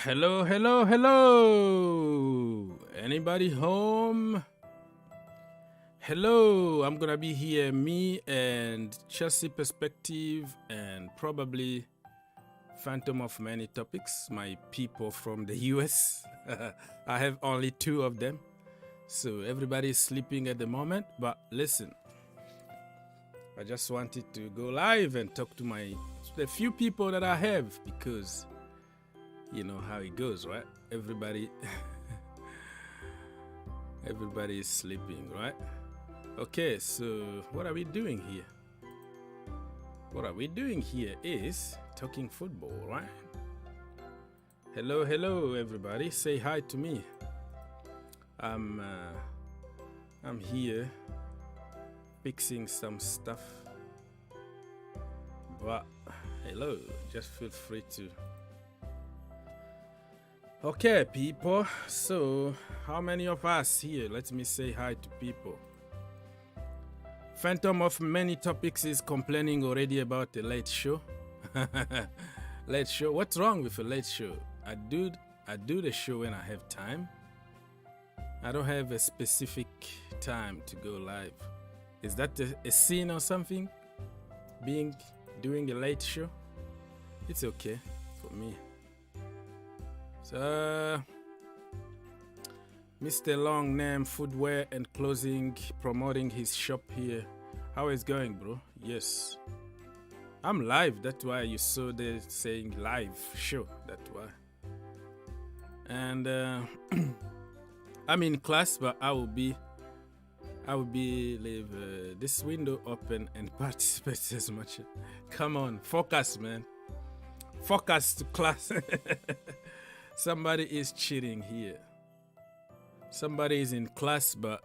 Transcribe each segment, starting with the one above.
Hello, hello, hello. Anybody home? Hello, I'm gonna be here, me and Chelsea Perspective and probably Phantom of Many Topics, my people from the US. I have only 2 of them, so everybody is sleeping at the moment. But listen, I just wanted to go live and talk to the few people that I have, because you know how it goes, right? Everybody is sleeping, right? Okay, so what are we doing here? What are we doing here is talking football, right? Hello, hello, everybody. Say hi to me. I'm here fixing some stuff. But hello, just feel free to. Okay, people. So, how many of us here? Let me say hi to people. Phantom of Many Topics is complaining already about the late show. Late show. What's wrong with a late show? I do the show when I have time. I don't have a specific time to go live. Is that a sin or something? Doing a late show? It's okay for me. So, Mr. Long Name Footwear and Clothing promoting his shop here. How is going, bro? Yes. I'm live, that's why you saw they saying live show, that's why. And I'm in class, but I will leave this window open and participate as much. Come on, focus, man. Focus to class. Somebody is cheating here. Somebody is in class but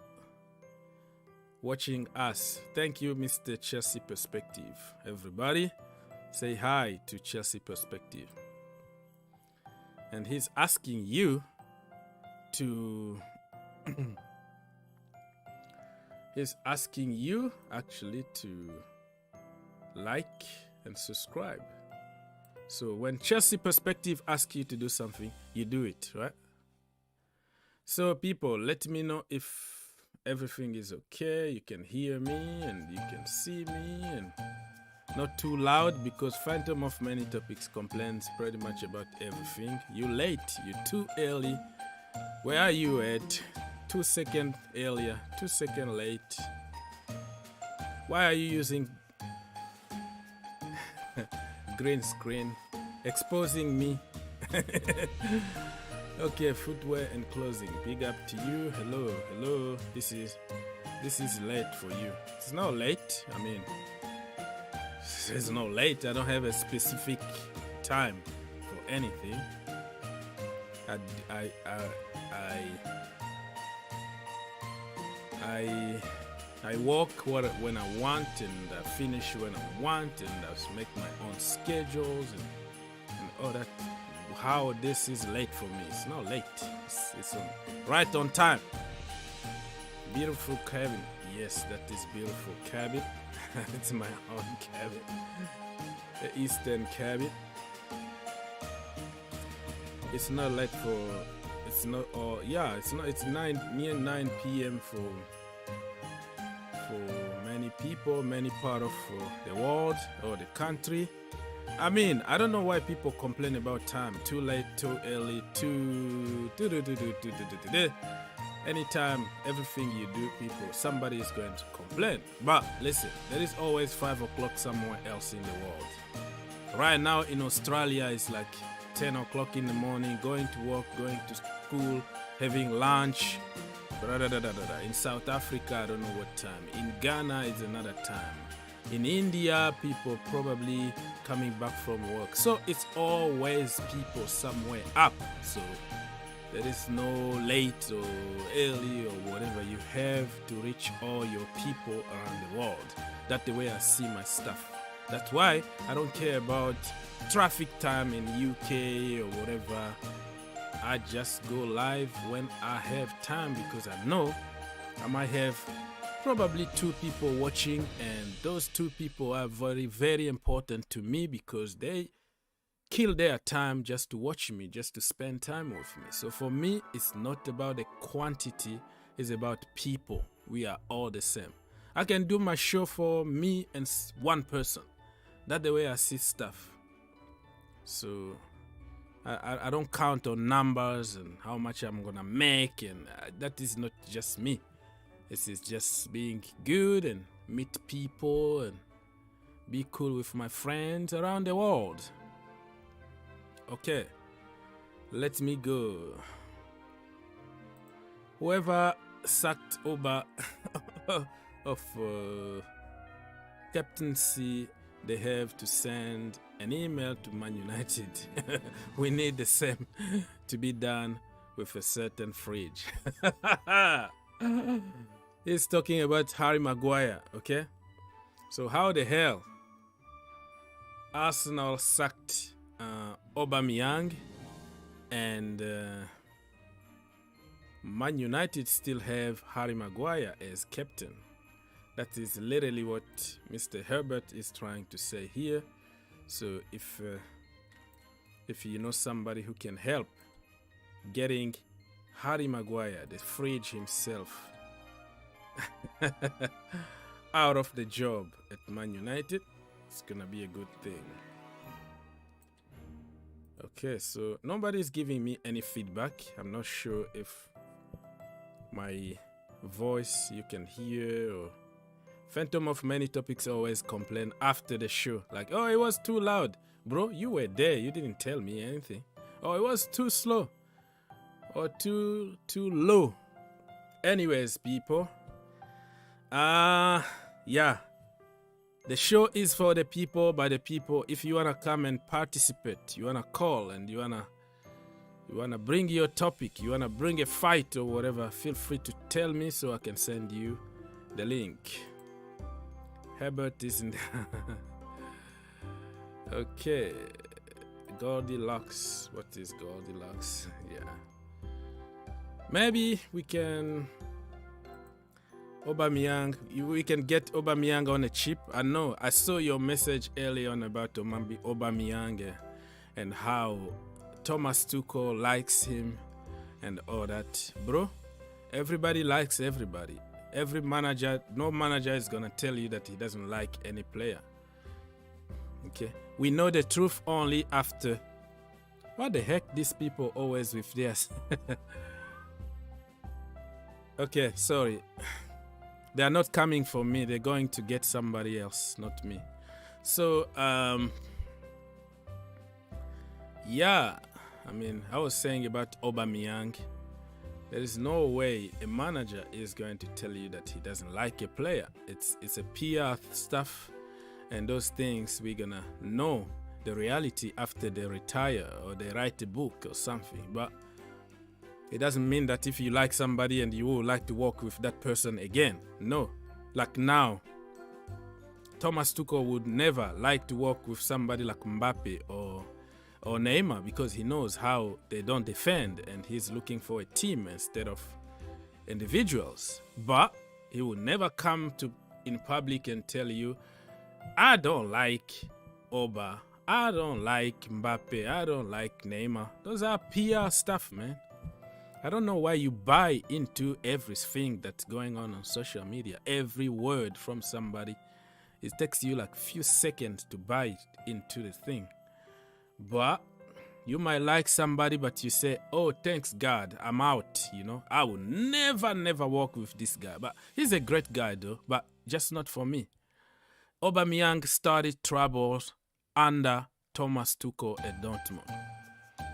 watching us. Thank you, Mr. Chelsea Perspective. Everybody, say hi to Chelsea Perspective. And he's asking you to he's asking you actually to like and subscribe. So when Chelsea Perspective asks you to do something, you do it, right? So people, let me know if everything is okay. You can hear me and you can see me and not too loud, because Phantom of Many Topics complains pretty much about everything. You late, you too early. Where are you at? 2 seconds earlier, 2 seconds late. Why are you using green screen, exposing me? Okay, footwear and clothing. Big up to you. Hello, hello. This is late for you. It's not late. I mean, it's not late. I don't have a specific time for anything. I walk when I want, and I finish when I want, and I make my own schedules and all that. How this is late for me? It's not late. It's right on time. Beautiful cabin. Yes, that is beautiful cabin. It's my own cabin. The Eastern cabin. It's not late for. It's not. Yeah, it's not. It's near 9 p.m. for many people, many part of the world or the country. I mean, I don't know why people complain about time. Too late, too early, too. Anytime, everything you do, somebody is going to complain. But listen, there is always 5 o'clock somewhere else in the world. Right now in Australia, it's like 10 o'clock in the morning, going to work, going to school, having lunch. In South Africa, I don't know what time. In Ghana, it's another time. In India, people probably coming back from work. So it's always people somewhere up. So there is no late or early or whatever. You have to reach all your people around the world. That's the way I see my stuff. That's why I don't care about traffic time in UK or whatever. I just go live when I have time, because I know I might have probably 2 people watching, and those 2 people are very, very important to me, because they kill their time just to watch me, just to spend time with me. So for me, it's not about the quantity, it's about people. We are all the same. I can do my show for me and 1 person. That's the way I see stuff. So I don't count on numbers and how much I'm gonna make, and that is not just me. This is just being good and meet people and be cool with my friends around the world. Okay, let me go. Whoever sacked Oba of captaincy, they have to send an email to Man United. We need the same to be done with a certain fridge. He's talking about Harry Maguire, okay? So how the hell Arsenal sacked Aubameyang, and Man United still have Harry Maguire as captain? That is literally what Mr. Herbert is trying to say here. So if you know somebody who can help getting Harry Maguire, the fridge himself, out of the job at Man United, it's gonna be a good thing. Okay, so nobody's giving me any feedback. I'm not sure if my voice you can hear, or Phantom of Many Topics always complain after the show, like, oh, it was too loud. Bro, you were there, you didn't tell me anything. Oh, it was too slow, or too low. Anyways, people, yeah, the show is for the people, by the people. If you wanna come and participate, you wanna call, and you wanna bring your topic, you wanna bring a fight or whatever, feel free to tell me so I can send you the link. Herbert isn't. Okay, Goldilocks. What is Goldilocks? Yeah, maybe we can. Aubameyang, we can get Aubameyang on a chip. I know, I saw your message earlier on about Aubameyang and how Thomas Tuchel likes him and all that. Bro, everybody likes everybody. Every manager, no manager is gonna tell you that he doesn't like any player. Okay, we know the truth only after. What the heck, these people always with theirs. Okay, sorry. They are not coming for me. They're going to get somebody else, not me. So, yeah, I mean, I was saying about Aubameyang. There is no way a manager is going to tell you that he doesn't like a player. It's a PR stuff, and those things we're gonna know the reality after they retire or they write a book or something. But it doesn't mean that if you like somebody and you would like to work with that person again. No. Like now, Thomas Tuchel would never like to work with somebody like Mbappe or Neymar, because he knows how they don't defend and he's looking for a team instead of individuals. But he will never come to in public and tell you, I don't like Oba, I don't like Mbappe, I don't like Neymar. Those are PR stuff, man. I don't know why you buy into everything that's going on social media. Every word from somebody, it takes you like a few seconds to buy into the thing. But you might like somebody, but you say, oh, thanks God, I'm out, you know. I will never work with this guy. But he's a great guy, though, but just not for me. Aubameyang started troubles under Thomas Tuchel at Dortmund.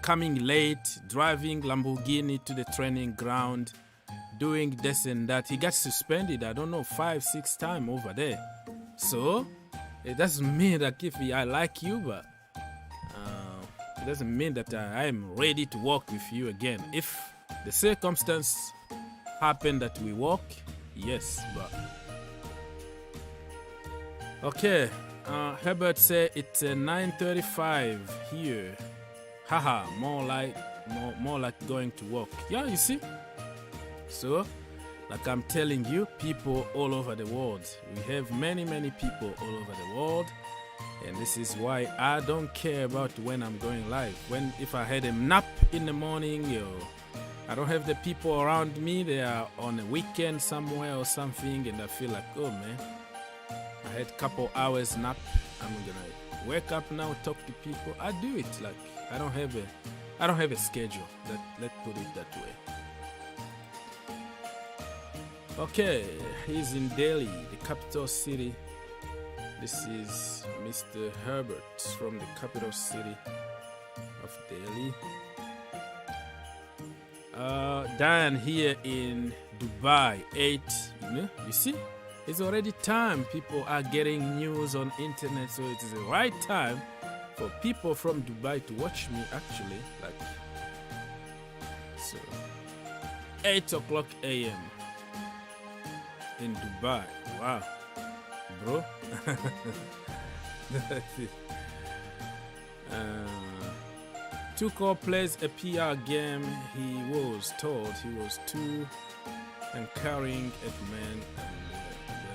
Coming late, driving Lamborghini to the training ground, doing this and that. He got suspended, I don't know, 5-6 times over there. So, it doesn't mean that if I like you, but it doesn't mean that I am ready to work with you again. If the circumstance happen that we work, yes, but... Okay, Herbert said it's 9:35 here. Haha, more like going to work. Yeah, you see? So, like I'm telling you, people all over the world. We have many people all over the world. And this is why I don't care about when I'm going live. If I had a nap in the morning, I don't have the people around me. They are on a weekend somewhere or something, and I feel like, oh man, I had a couple hours nap. I'm gonna wake up now, talk to people. I do it like I don't have a schedule. Let's put it that way. Okay, he's in Delhi, the capital city. This is Mr. Herbert from the capital city of Delhi. Dan here in Dubai, 8. You see? It's already time. People are getting news on internet, so it is the right time for people from Dubai to watch me actually. Like, so 8 o'clock a.m. in Dubai. Wow. Bro. Tuchel plays a PR game. He was told he was too encouraging at men and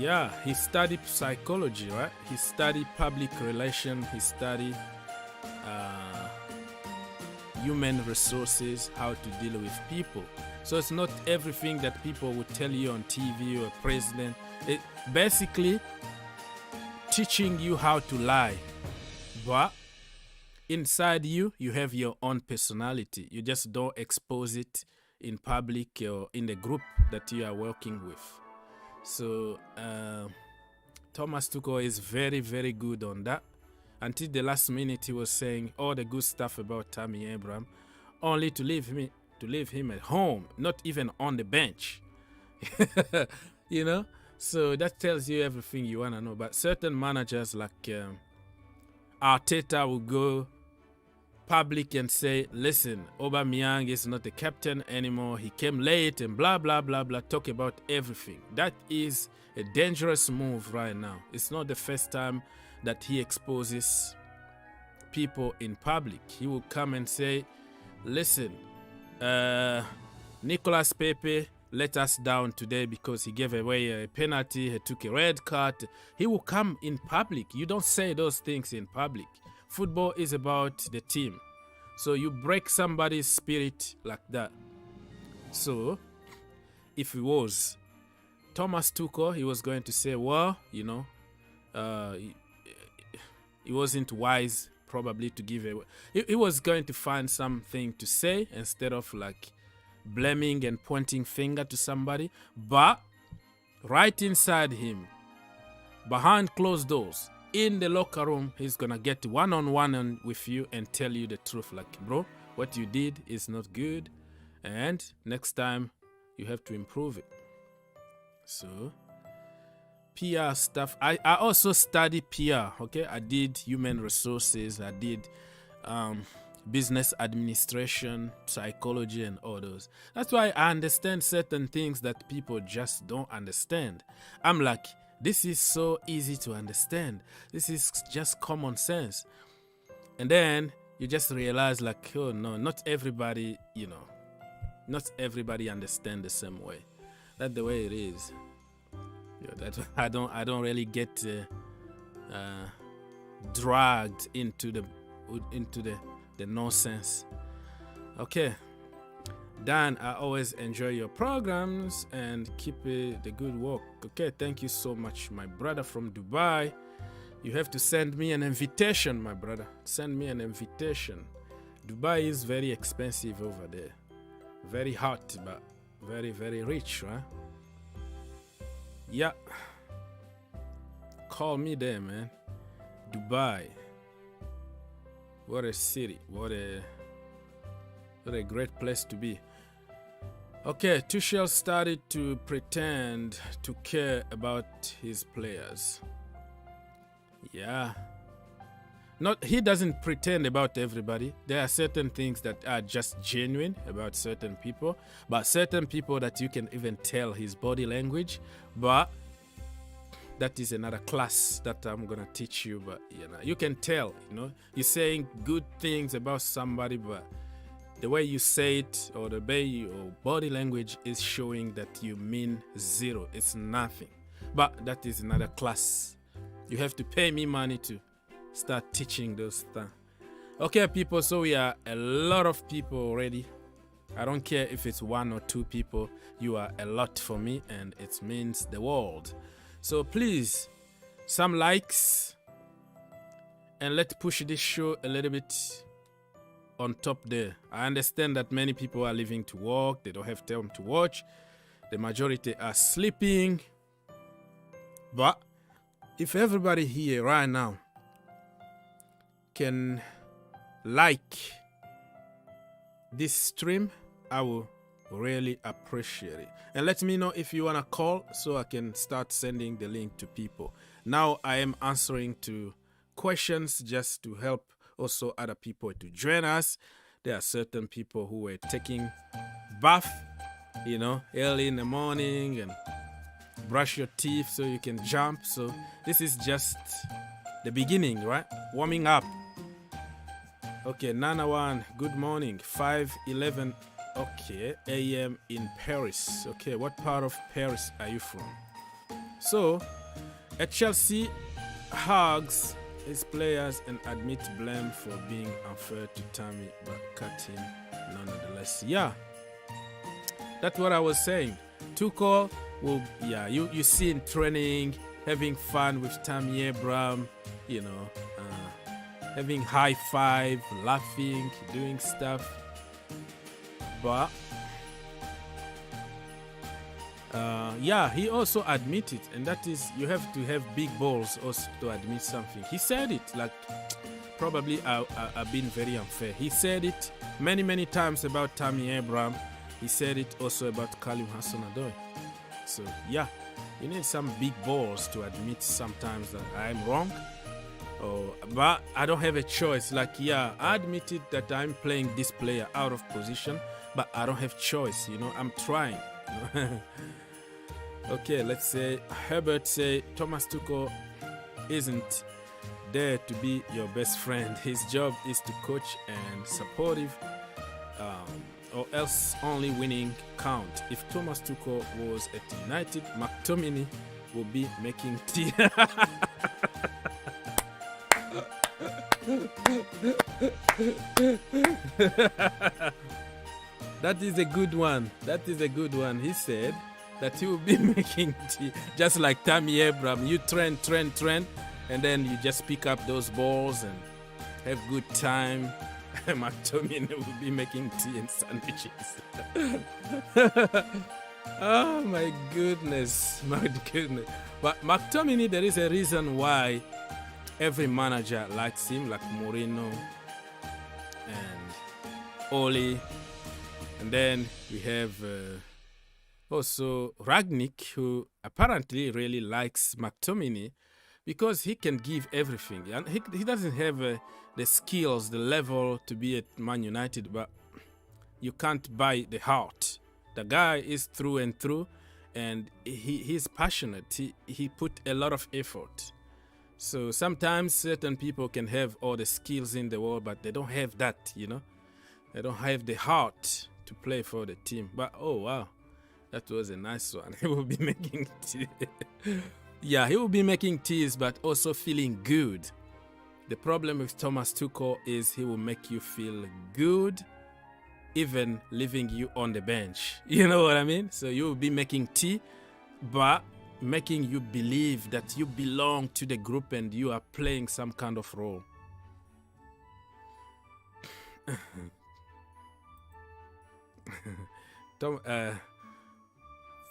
yeah, he studied psychology, right? He studied public relations. He studied human resources, how to deal with people. So it's not everything that people would tell you on TV or president. It basically teaching you how to lie. But inside you have your own personality. You just don't expose it in public or in the group that you are working with. So Thomas Tuchel is very good on that. Until the last minute he was saying all the good stuff about Tammy Abraham, only to leave him at home, not even on the bench. You know? So that tells you everything you want to know. But certain managers like Arteta will go public and say, listen, Aubameyang is not the captain anymore. He came late and blah, blah, blah, blah. Talk about everything. That is a dangerous move right now. It's not the first time that he exposes people in public. He will come and say, listen, Nicolas Pepe let us down today because he gave away a penalty, he took a red card. He will come in public. You don't say those things in public. Football is about the team. So you break somebody's spirit like that. So if it was Thomas Tuchel, he was going to say, well, you know, he wasn't wise probably to give away. He was going to find something to say instead of like blaming and pointing finger to somebody. But right inside him, behind closed doors, in the locker room, he's gonna get one-on-one with you and tell you the truth. Like, bro, what you did is not good, and next time you have to improve it. So, PR stuff. I also study PR. Okay, I did human resources. I did business administration, psychology, and all those. That's why I understand certain things that people just don't understand. I'm like, this is so easy to understand. This is just common sense. And then you just realize, like, oh no, not everybody, not everybody understand the same way. That's the way it is. That I don't really get dragged into the nonsense. Okay, Dan, I always enjoy your programs and keep the good work. Okay, thank you so much, my brother from Dubai. You have to send me an invitation, my brother. Send me an invitation. Dubai is very expensive over there. Very hot, but very, very rich, right? Yeah. Call me there, man. Dubai. What a city. What a great place to be. Okay, Tuchel started to pretend to care about his players. Yeah. He doesn't pretend about everybody. There are certain things that are just genuine about certain people, but certain people that you can even tell his body language. But that is another class that I'm gonna teach you. But you can tell. You're saying good things about somebody, but the way you say it or the way your body language is showing that you mean zero. It's nothing. But that is another class. You have to pay me money to start teaching those things. Okay, people, so we are a lot of people already. I don't care if it's 1 or 2 people. You are a lot for me, and it means the world. So please, some likes, and let's push this show a little bit on top there. I understand that many people are leaving to work. They don't have time to watch. The majority are sleeping. But if everybody here right now can like this stream, I will really appreciate it. And let me know if you want to call so I can start sending the link to people. Now I am answering to questions just to help also other people to join us. There are certain people who were taking bath, early in the morning and brush your teeth so you can jump. So this is just the beginning, right? Warming up. Okay, Nanawan, good morning. 5:11 a.m. in Paris. Okay, what part of Paris are you from? So, at Chelsea hugs his players and admit blame for being unfair to Tammy, but cut him nonetheless. Yeah, that's what I was saying. Tuchel will, you see in training, having fun with Tammy Abraham, having high five, laughing, doing stuff. But he also admitted, and that is, you have to have big balls also to admit something. He said it, like, probably I've been very unfair. He said it many times about Tammy Abraham. He said it also about Kalim Hassan-Odoi. So yeah, you need some big balls to admit sometimes that I'm wrong. But I don't have a choice. Like, I admitted that I'm playing this player out of position, but I don't have choice. I'm trying. Okay, let's say Herbert say Thomas Tuchel isn't there to be your best friend. His job is to coach and supportive, or else only winning count. If Thomas Tuchel was at United, McTominay would be making tea. That is a good one. He said that he will be making tea, just like Tammy Abraham. You train, and then you just pick up those balls and have good time. McTominay will be making tea and sandwiches. Oh my goodness. But McTominay, there is a reason why every manager likes him, like Mourinho and Oli. And then we have also Ragnick, who apparently really likes McTominay because he can give everything. And he doesn't have the skills, the level to be at Man United, but you can't buy the heart. The guy is through and through, and he's passionate. He put a lot of effort. So sometimes certain people can have all the skills in the world, but they don't have that, you know. They don't have the heart to play for the team. But oh wow, that was a nice one. He will be making tea. Yeah, he will be making teas, but also feeling good. The problem with Thomas Tuchel is he will make you feel good, even leaving you on the bench. You know what I mean? So you will be making tea, but making you believe that you belong to the group and you are playing some kind of role.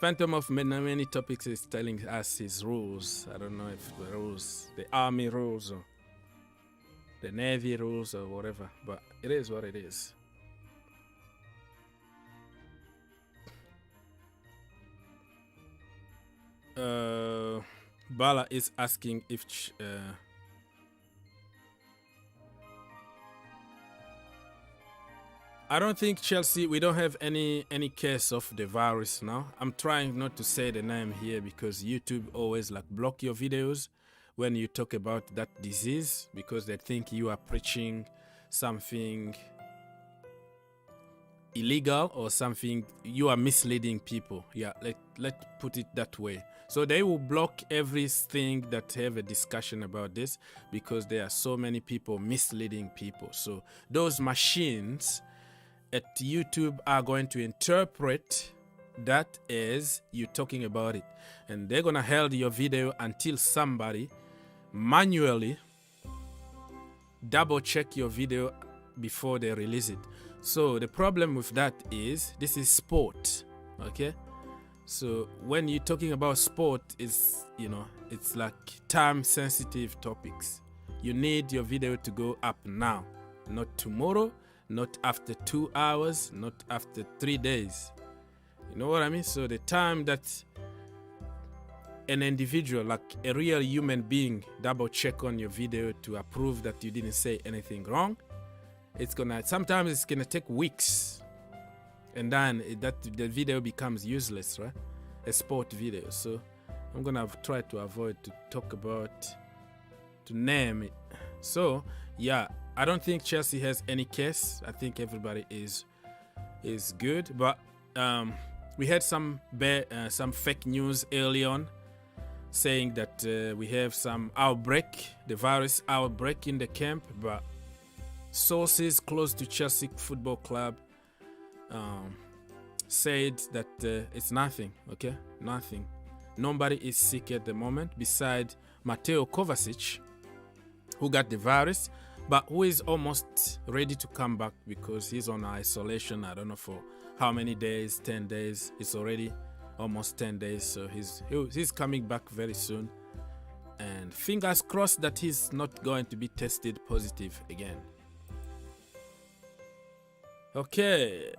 Phantom of many topics is telling us his rules. I don't know if the rules, the army rules or the navy rules or whatever, but it is what it is. Bala is asking if I don't think Chelsea, we don't have any case of the virus now. I'm trying not to say the name here because YouTube always like block your videos when you talk about that disease because they think you are preaching something illegal or something, you are misleading people. Yeah, let's put it that way. So they will block everything that have a discussion about this because there are so many people misleading people. So those machines at YouTube are going to interpret that as you talking about it, and they're gonna hold your video until somebody manually double check your video before they release it. So the problem with that is this is sport, okay? So when you're talking about sport, is, you know, it's like time sensitive topics. You need your video to go up now, not tomorrow, not after 2 hours, not after 3 days. You know what I mean? So the time that an individual, like a real human being, double check on your video to approve that you didn't say anything wrong, sometimes it's gonna take weeks, and then the video becomes useless, right? A sport video. So I'm gonna try to avoid to talk about, to name it. So yeah, I don't think Chelsea has any case. I think everybody is good, but we had some fake news early on saying that we have some outbreak, the virus outbreak in the camp, but sources close to Chelsea Football Club said that it's nothing, okay? Nothing. Nobody is sick at the moment besides Mateo Kovacic, who got the virus, but who is almost ready to come back because he's on isolation. I don't know for how many days, 10 days. It's already almost 10 days, so he's coming back very soon. And fingers crossed that he's not going to be tested positive again. Okay,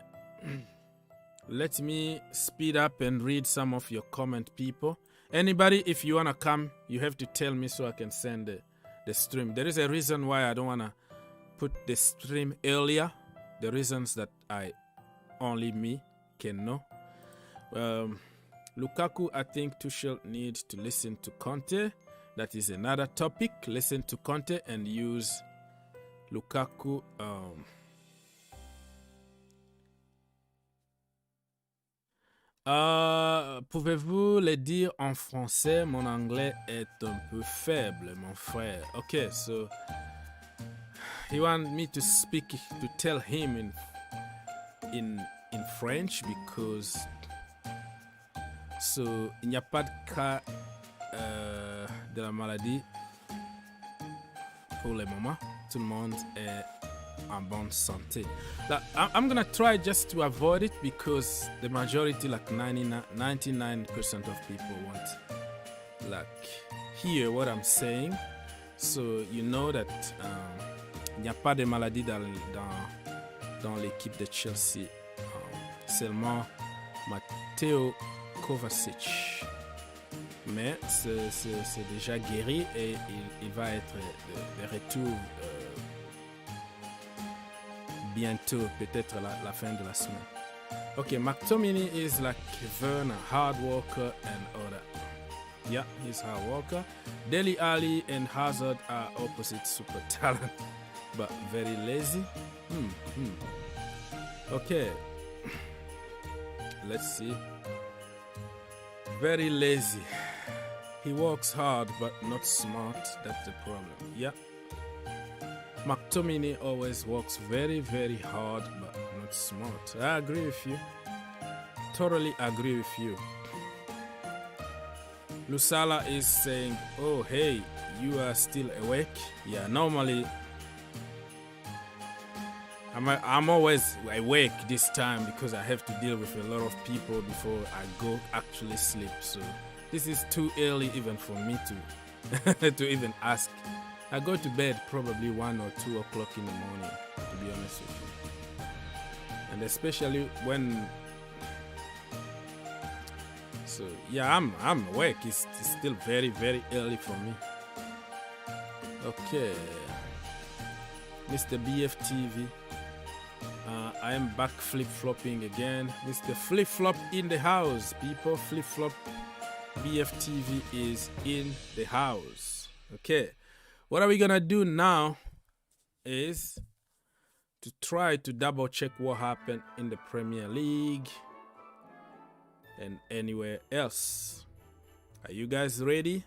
let me speed up and read some of your comment, people. Anybody, if you want to come, you have to tell me so I can send the stream. There is a reason why I don't want to put the stream earlier. The reasons that only me can know. Lukaku, I think Tuchel needs to listen to Kante. That is another topic. Listen to Kante and use Lukaku. Pouvez-vous le dire en français? Mon anglais est un peu faible, mon frère. Okay, so he want me to speak, to tell him in French because so il n'y a pas de cas de la maladie pour le moment. Tout le monde est en bonne santé. Like, I'm gonna try just to avoid it because the majority, like 99% of people want like hear what I'm saying So you know that il n'y a pas de maladie dans l'équipe de Chelsea. Seulement Mateo Kovacic. Mais c'est déjà guéri et il va être de retour bientôt, peut-être la fin de la semaine. Okay, McTominay is like Werner, hard worker and all that. Yeah, he's hard worker. Dele Alli and Hazard are opposite super talent, but very lazy. Okay, let's see. Very lazy. He works hard but not smart. That's the problem. Yeah. McTominay always works very, very hard but not smart. I agree with you. Totally agree with you. Lusala is saying, oh, hey, you are still awake? Yeah, normally I'm always awake this time because I have to deal with a lot of people before I go actually sleep. So this is too early even for me to to even ask. I go to bed probably 1 or 2 o'clock in the morning, to be honest with you. And especially when, so yeah, I'm awake. It's still very, very early for me. Okay, Mr. BFTV. I am back flip-flopping again. Mr. Flip-flop in the house. People, flip-flop BFTV is in the house. Okay. What are we going to do now is to try to double check what happened in the Premier League and anywhere else. Are you guys ready?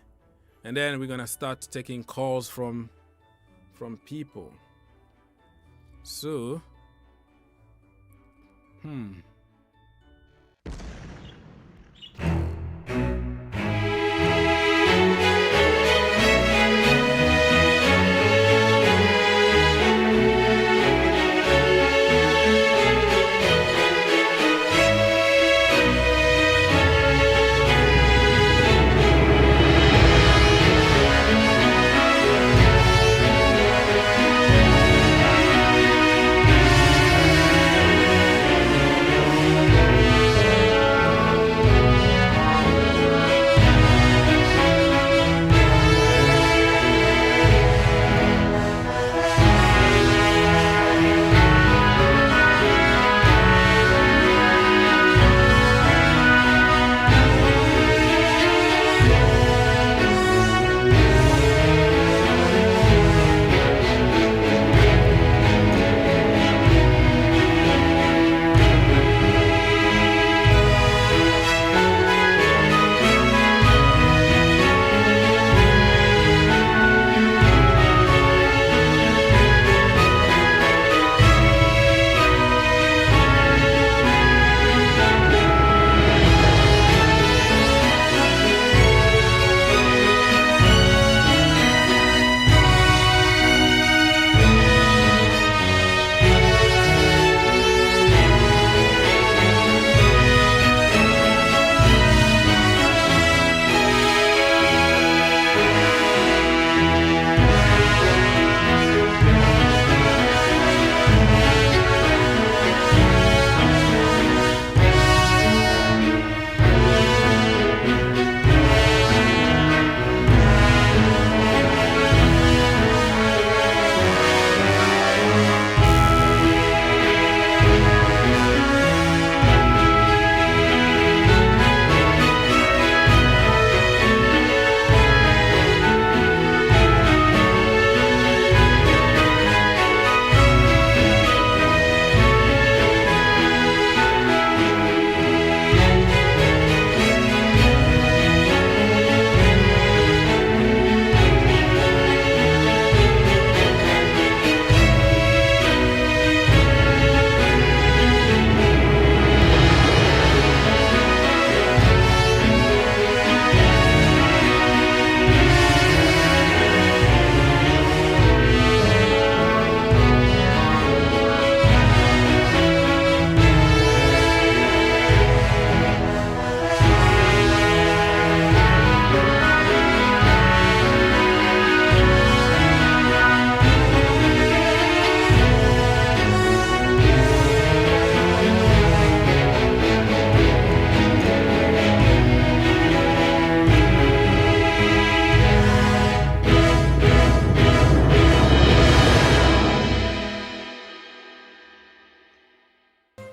And then we're going to start taking calls from people. So,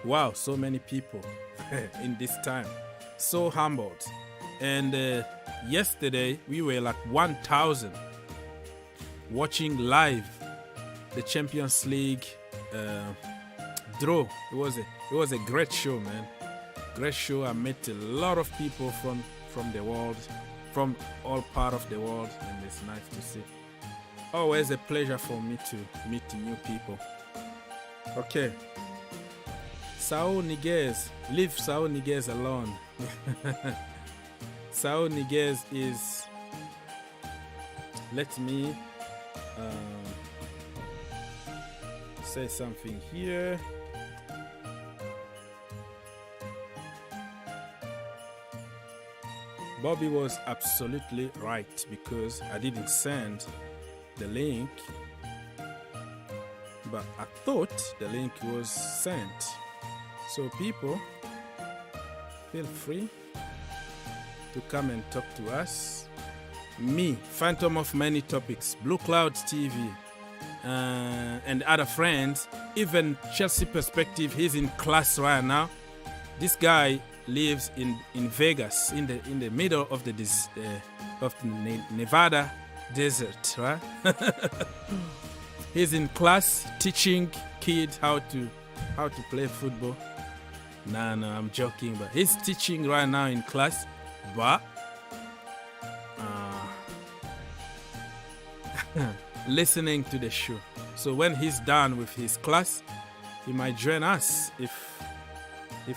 wow, so many people in this time. So humbled. And yesterday, we were like 1,000 watching live the Champions League draw. It was a great show, man. Great show. I met a lot of people from the world, from all part of the world, and it's nice to see. Always a pleasure for me to meet new people. Okay. Saul Niguez. Leave Saul Niguez alone. Saul Niguez is... Let me say something here. Bobby was absolutely right because I didn't send the link, but I thought the link was sent. So people, feel free to come and talk to us. Me, Phantom of Many Topics, Blue Clouds TV, and other friends, even Chelsea Perspective, he's in class right now. This guy lives in Vegas, in the middle of the Nevada desert, right? He's in class teaching kids how to play football. No, I'm joking, but he's teaching right now in class, but listening to the show. So when he's done with his class, he might join us if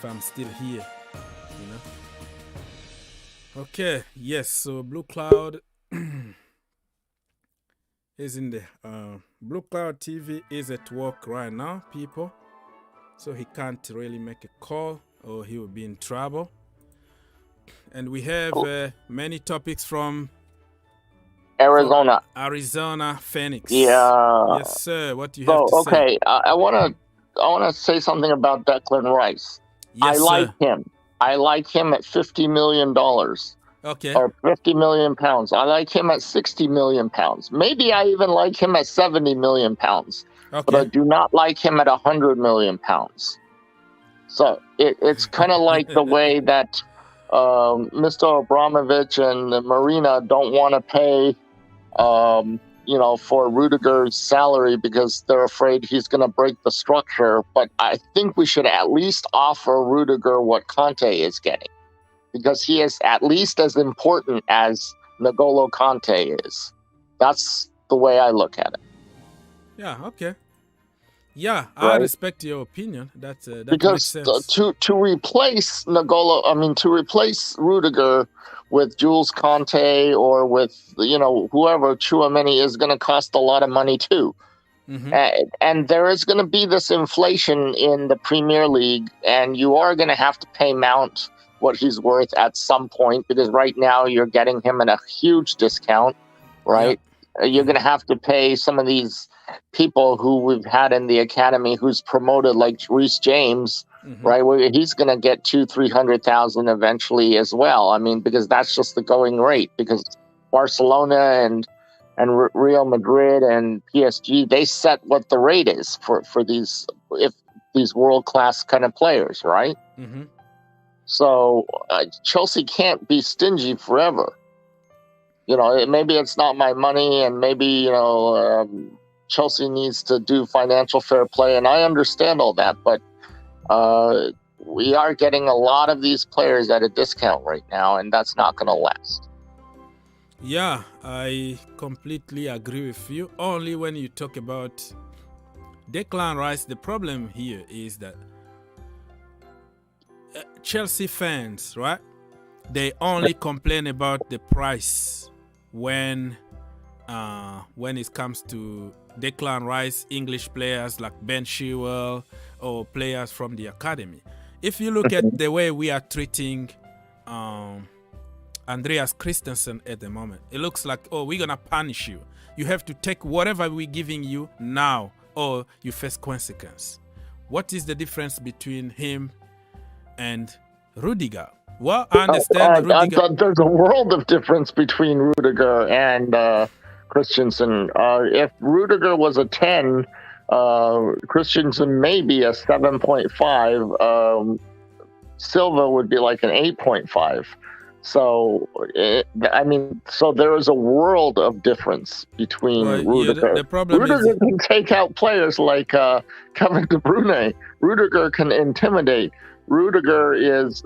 I'm still here, you know. Okay, yes, so Blue Cloud is in the Blue Cloud TV is at work right now, people. So he can't really make a call or he will be in trouble. And we have many topics from Arizona, Phoenix. Yeah. Yes, sir. What do you have to say? Okay. I want to say something about Declan Rice. Yes, I like him. I like him at $50 million. Okay. Or 50 million pounds. I like him at 60 million pounds. Maybe I even like him at 70 million pounds. Okay. But I do not like him at 100 million pounds. So it's kind of like the way that Mr. Abramovic and Marina don't want to pay, for Rudiger's salary because they're afraid he's going to break the structure. But I think we should at least offer Rudiger what Kante is getting, because he is at least as important as N'Golo Kante is. That's the way I look at it. Yeah, okay. Yeah, I respect your opinion. That because makes sense. To replace to replace Rudiger with Jules Kante or with whoever, Tchouaméni, is going to cost a lot of money too. Mm-hmm. And there is going to be this inflation in the Premier League, and you are going to have to pay Mount what he's worth at some point, because right now you're getting him at a huge discount, right? Yeah. You're going to have to pay some of these people who we've had in the academy who's promoted, like Reece James, mm-hmm. right? Where he's going to get 200,000-300,000 eventually as well. I mean, because that's just the going rate, because Barcelona and Real Madrid and PSG, they set what the rate is for these world-class kind of players, right? Mm-hmm. So Chelsea can't be stingy forever. Maybe it's not my money, and maybe, Chelsea needs to do financial fair play, and I understand all that, but we are getting a lot of these players at a discount right now, and that's not going to last. Yeah, I completely agree with you. Only when you talk about Declan Rice, the problem here is that Chelsea fans, right? They only complain about the price when it comes to Declan Rice, English players like Ben Chilwell or players from the academy. If you look at the way we are treating Andreas Christensen at the moment, it looks like, we're going to punish you. You have to take whatever we're giving you now, or you face consequence. What is the difference between him and Rudiger? Well, I understand Rudiger. There's a world of difference between Rudiger and Christensen. If Rudiger was a 10, Christensen may be a 7.5. Silva would be like an 8.5. So, so there is a world of difference between Rudiger. The problem Rudiger can take out players like Kevin De Bruyne. Rudiger can intimidate. Rudiger is...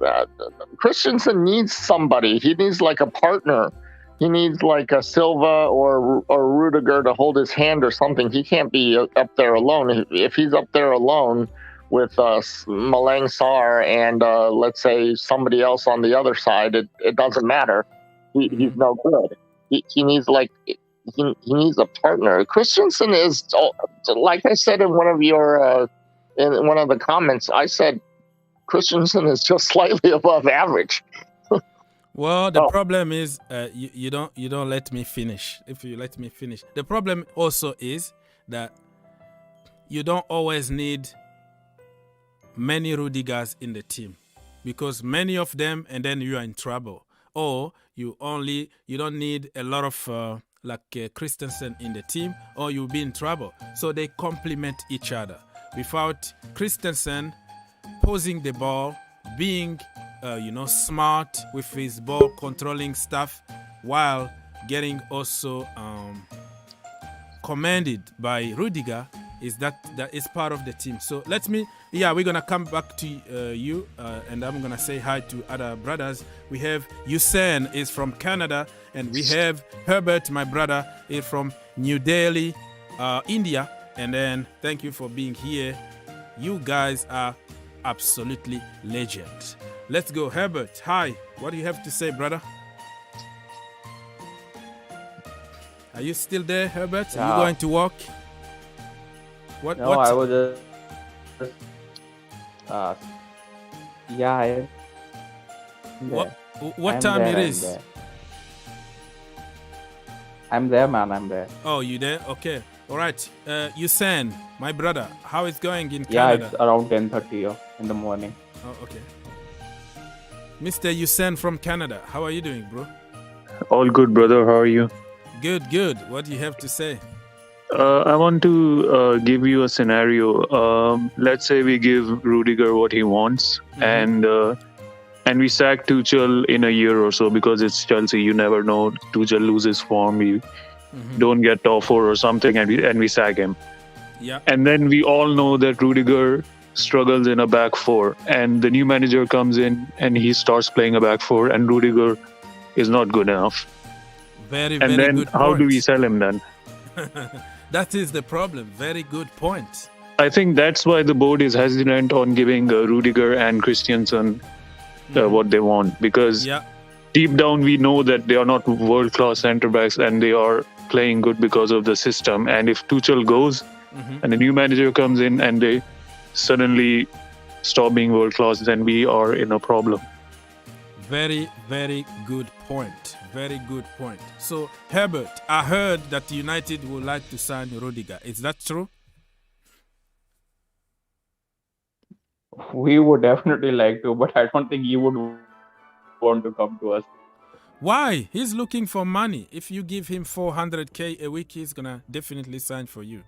Christensen needs somebody. He needs like a partner. He needs like a Silva or Rudiger to hold his hand or something. He can't be up there alone. If he's up there alone with Malang Sarr and let's say somebody else on the other side, it doesn't matter. He's no good. He needs he needs a partner. Christensen is, like I said in one of your in one of the comments, I said Christensen is just slightly above average. Well, the problem is you don't let me finish. If you let me finish, the problem also is that you don't always need many Rudigers in the team, because many of them, and then you are in trouble. Or you don't need a lot of Christensen in the team, or you'll be in trouble. So they complement each other. Without Christensen posing the ball, being smart with his ball controlling stuff, while getting also commanded by Rudiger, that is part of the team. So we're gonna come back to you, and I'm gonna say hi to other brothers. We have Hussein is from Canada, and we have Herbert, my brother, is from New Delhi, India. And then thank you for being here. You guys are absolutely legends. Let's go, Herbert. Hi, what do you have to say, brother? Are you still there, Herbert? Yeah. Are you going to walk? What? No, I was just What time it is? I'm there, man. I'm there. Oh, you there? Okay. All right. Hussein, my brother, how is going in Yeah, Canada? it's around 10:30 in the morning. Oh, okay. Mr. Hussein from Canada, how are you doing, bro? All good, brother. How are you? Good, good. What do you have to say? I want to give you a scenario. Let's say we give Rudiger what he wants, and we sack Tuchel in a year or so, because it's Chelsea. You never know. Tuchel loses form. We don't get top four or something, and we sack him. Yeah. And then we all know that Rudiger struggles in a back four, and the new manager comes in and he starts playing a back four, and Rudiger is not good enough. Very, and very then good how point. do we sell him then? That is the problem. Very good point. I think that's why the board is hesitant on giving Rudiger and Christensen what they want, because deep down we know that they are not world-class centre-backs and they are playing good because of the system. And if Tuchel goes and a new manager comes in and they suddenly stop being world-class, then we are in a problem. Very, very good point. Very good point. So, Herbert, I heard that United would like to sign Rudiger. Is that true? We would definitely like to, but I don't think he would want to come to us. Why? He's looking for money. If you give him 400K a week, he's going to definitely sign for you.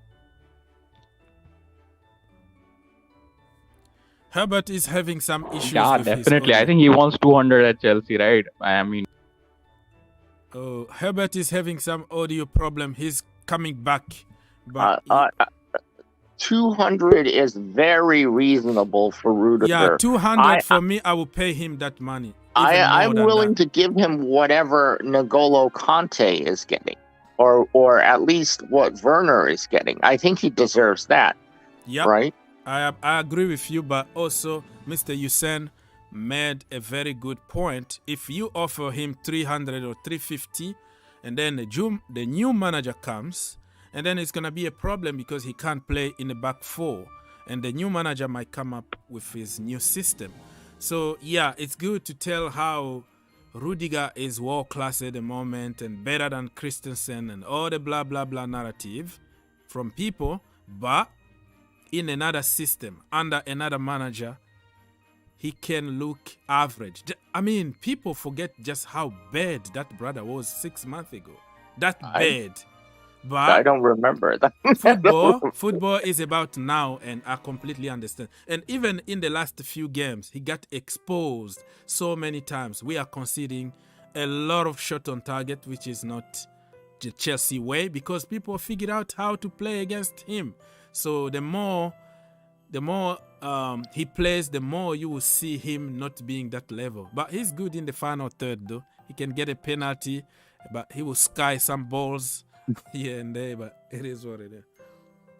Herbert is having some issues with definitely. his I think he wants 200 at Chelsea, right? I mean... Oh, Herbert is having some audio problem. He's coming back. But 200 is very reasonable for Rudiger. Yeah, 200 for me, I will pay him that money. I'm willing to give him whatever N'Golo Kante is getting, or at least what Werner is getting. I think he deserves that. Yeah, right. I agree with you, but also Mr. Hussein made a very good point. If you offer him 300 or 350, and then the new manager comes, and then it's going to be a problem because he can't play in the back four, and the new manager might come up with his new system. So, yeah, it's good to tell how Rudiger is world-class at the moment and better than Christensen and all the blah, blah, blah narrative from people, but in another system, under another manager, he can look average. I mean, people forget just how bad that brother was 6 months ago. That bad. But I don't remember that. football is about now, and I completely understand. And even in the last few games, he got exposed so many times. We are conceding a lot of shot on target, which is not the Chelsea way, because people figured out how to play against him. So the more he plays, the more you will see him not being that level. But he's good in the final third, though. He can get a penalty, but he will sky some balls here and there. But it is what it is.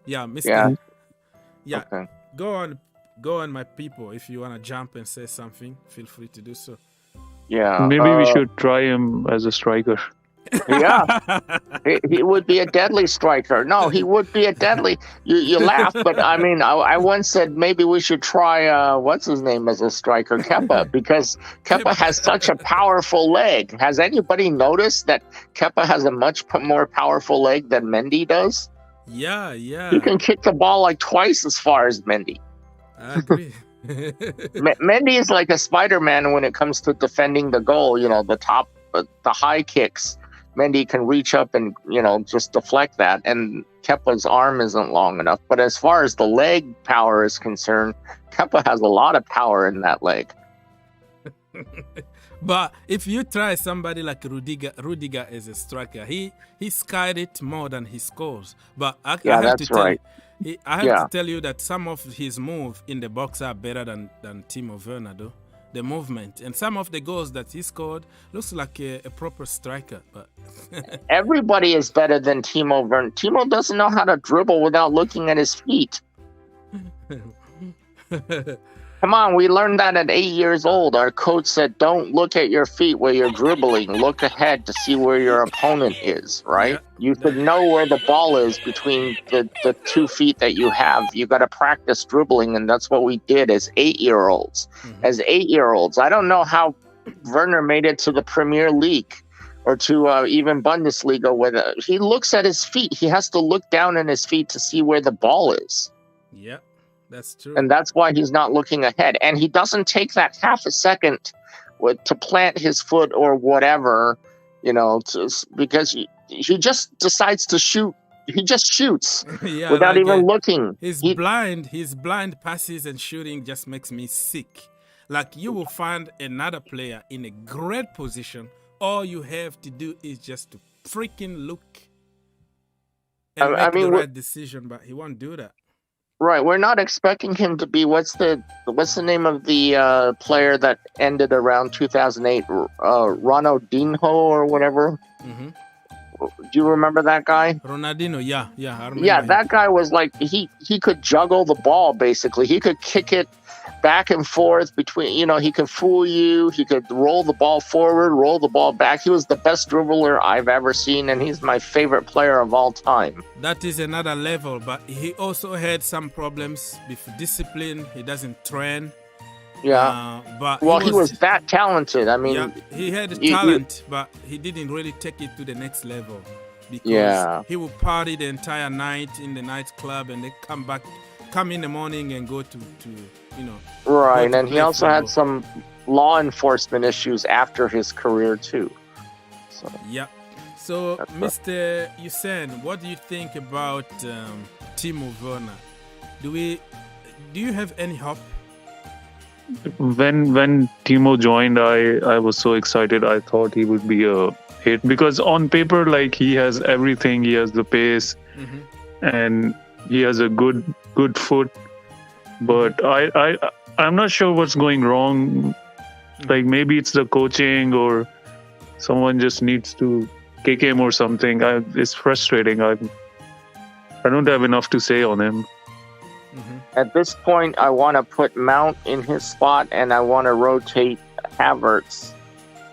Yeah, Mr. Yeah. Okay. Go on, my people. If you want to jump and say something, feel free to do so. Yeah. Maybe we should try him as a striker. Yeah, he would be a deadly striker. No, he would be a deadly. You laugh, but I mean, I once said maybe we should try what's his name as a striker, Kepa, because Kepa has such a powerful leg. Has anybody noticed that Kepa has a much more powerful leg than Mendy does? Yeah. He can kick the ball like twice as far as Mendy. I agree. Mendy is like a Spider-Man when it comes to defending the goal. You know, the high kicks. Mendy can reach up and, just deflect that. And Kepa's arm isn't long enough. But as far as the leg power is concerned, Kepa has a lot of power in that leg. But if you try somebody like Rudiger as a striker, he skied it more than he scores. But I have to tell you that some of his moves in the box are better than Timo Werner, though. The movement and some of the goals that he scored looks like a proper striker. But everybody is better than Timo Werner. Timo doesn't know how to dribble without looking at his feet. Come on, we learned that at 8 years old. Our coach said, don't look at your feet while you're dribbling. Look ahead to see where your opponent is, right? Yeah, you should know where the ball is between the 2 feet that you have. You got to practice dribbling, and that's what we did as 8-year-olds. Mm-hmm. As 8-year-olds, I don't know how Werner made it to the Premier League or to even Bundesliga with it. He looks at his feet. He has to look down at his feet to see where the ball is. Yeah. That's true. And that's why he's not looking ahead. And he doesn't take that half a second to plant his foot or whatever, because he just decides to shoot. He just shoots without even looking. His blind passes and shooting just makes me sick. Like, you will find another player in a great position. All you have to do is just to freaking look and make the right decision, but he won't do that. Right, we're not expecting him to be what's the name of the player that ended around 2008, Ronaldinho or whatever. Mm-hmm. Do you remember that guy? Ronaldinho, yeah, I remember. Yeah, that guy was like he could juggle the ball basically. He could kick it back and forth between, he could fool you. He could roll the ball forward, roll the ball back. He was the best dribbler I've ever seen, and he's my favorite player of all time. That is another level, but he also had some problems with discipline. He doesn't train. Yeah, but he was that talented. I mean, he had talent, but he didn't really take it to the next level because he would party the entire night in the nightclub and then come in the morning and go to right. And he also had some law enforcement issues after his career too. So Mr. Younes, what do you think about Timo Werner? Do you have any hope? When Timo joined, I was so excited. I thought he would be a hit because on paper, like, he has everything. He has the pace, and he has a good foot. But I'm not sure what's going wrong. Like, maybe it's the coaching or someone just needs to kick him or something. It's frustrating. I don't have enough to say on him. At this point, I want to put Mount in his spot, and I want to rotate Havertz,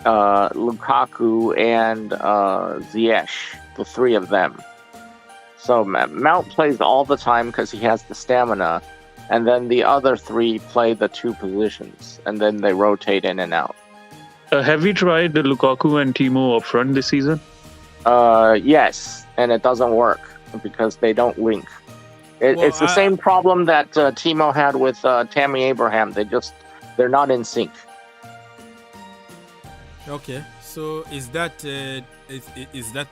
Lukaku, and Ziyech, the 3 of them. So Mount plays all the time because he has the stamina, and then the other 3 play the 2 positions, and then they rotate in and out. Have you tried the Lukaku and Timo up front this season? Yes, and it doesn't work because they don't link. It's the same problem that Timo had with Tammy Abraham. They're not in sync. Okay, So is that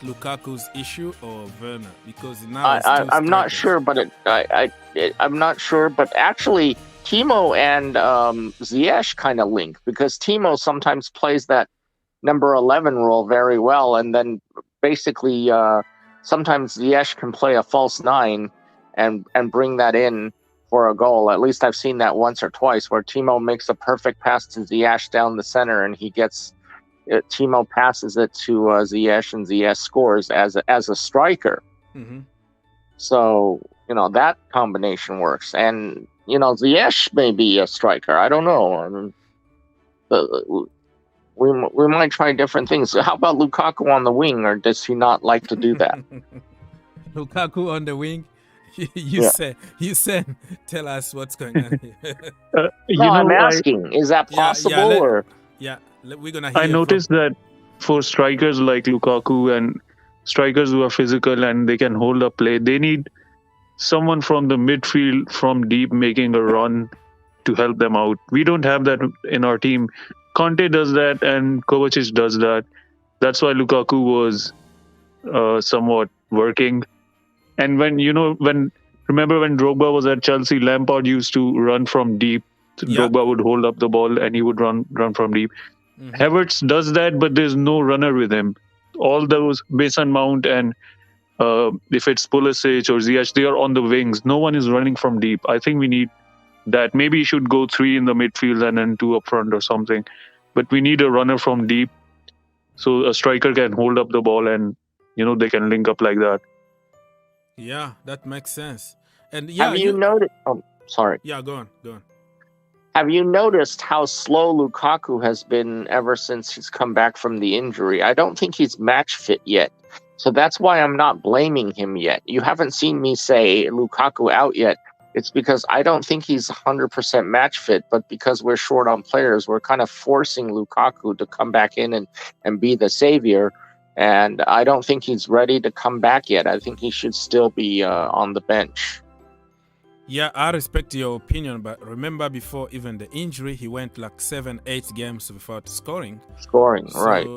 Lukaku's issue or Werner? Because now I'm not sure, but I'm not sure. But actually, Timo and Ziyech kind of link, because Timo sometimes plays that number 11 role very well, and then basically sometimes Ziyech can play a false 9 and bring that in for a goal. At least I've seen that once or twice, where Timo makes a perfect pass to Ziyech down the center, and Timo passes it to Ziyech, and Ziyech scores as a striker. Mm-hmm. So that combination works, and Ziyech may be a striker. I don't know. I mean, we might try different things. How about Lukaku on the wing, or does he not like to do that? Lukaku on the wing. You said, tell us what's going on here. I'm asking, is that possible? We're gonna hear I noticed that for strikers like Lukaku and strikers who are physical and they can hold up play, they need someone from the midfield from deep making a run to help them out. We don't have that in our team. Kante does that and Kovacic does that. That's why Lukaku was somewhat working. And remember when Drogba was at Chelsea, Lampard used to run from deep. Drogba would hold up the ball and he would run from deep. Mm-hmm. Havertz does that, but there's no runner with him. All those Mason Mount and if it's Pulisic or Ziyech, they are on the wings. No one is running from deep. I think we need that. Maybe he should go 3 in the midfield and then 2 up front or something. But we need a runner from deep so a striker can hold up the ball and they can link up like that. Yeah, that makes sense. And have you noticed? Oh, sorry. Yeah, go on. Have you noticed how slow Lukaku has been ever since he's come back from the injury? I don't think he's match fit yet. So that's why I'm not blaming him yet. You haven't seen me say Lukaku out yet. It's because I don't think he's 100% match fit, but because we're short on players, we're kind of forcing Lukaku to come back in and be the savior. And I don't think he's ready to come back yet. I think he should still be on the bench. Yeah, I respect your opinion, but remember before even the injury, he went like 7-8 games without scoring. Right.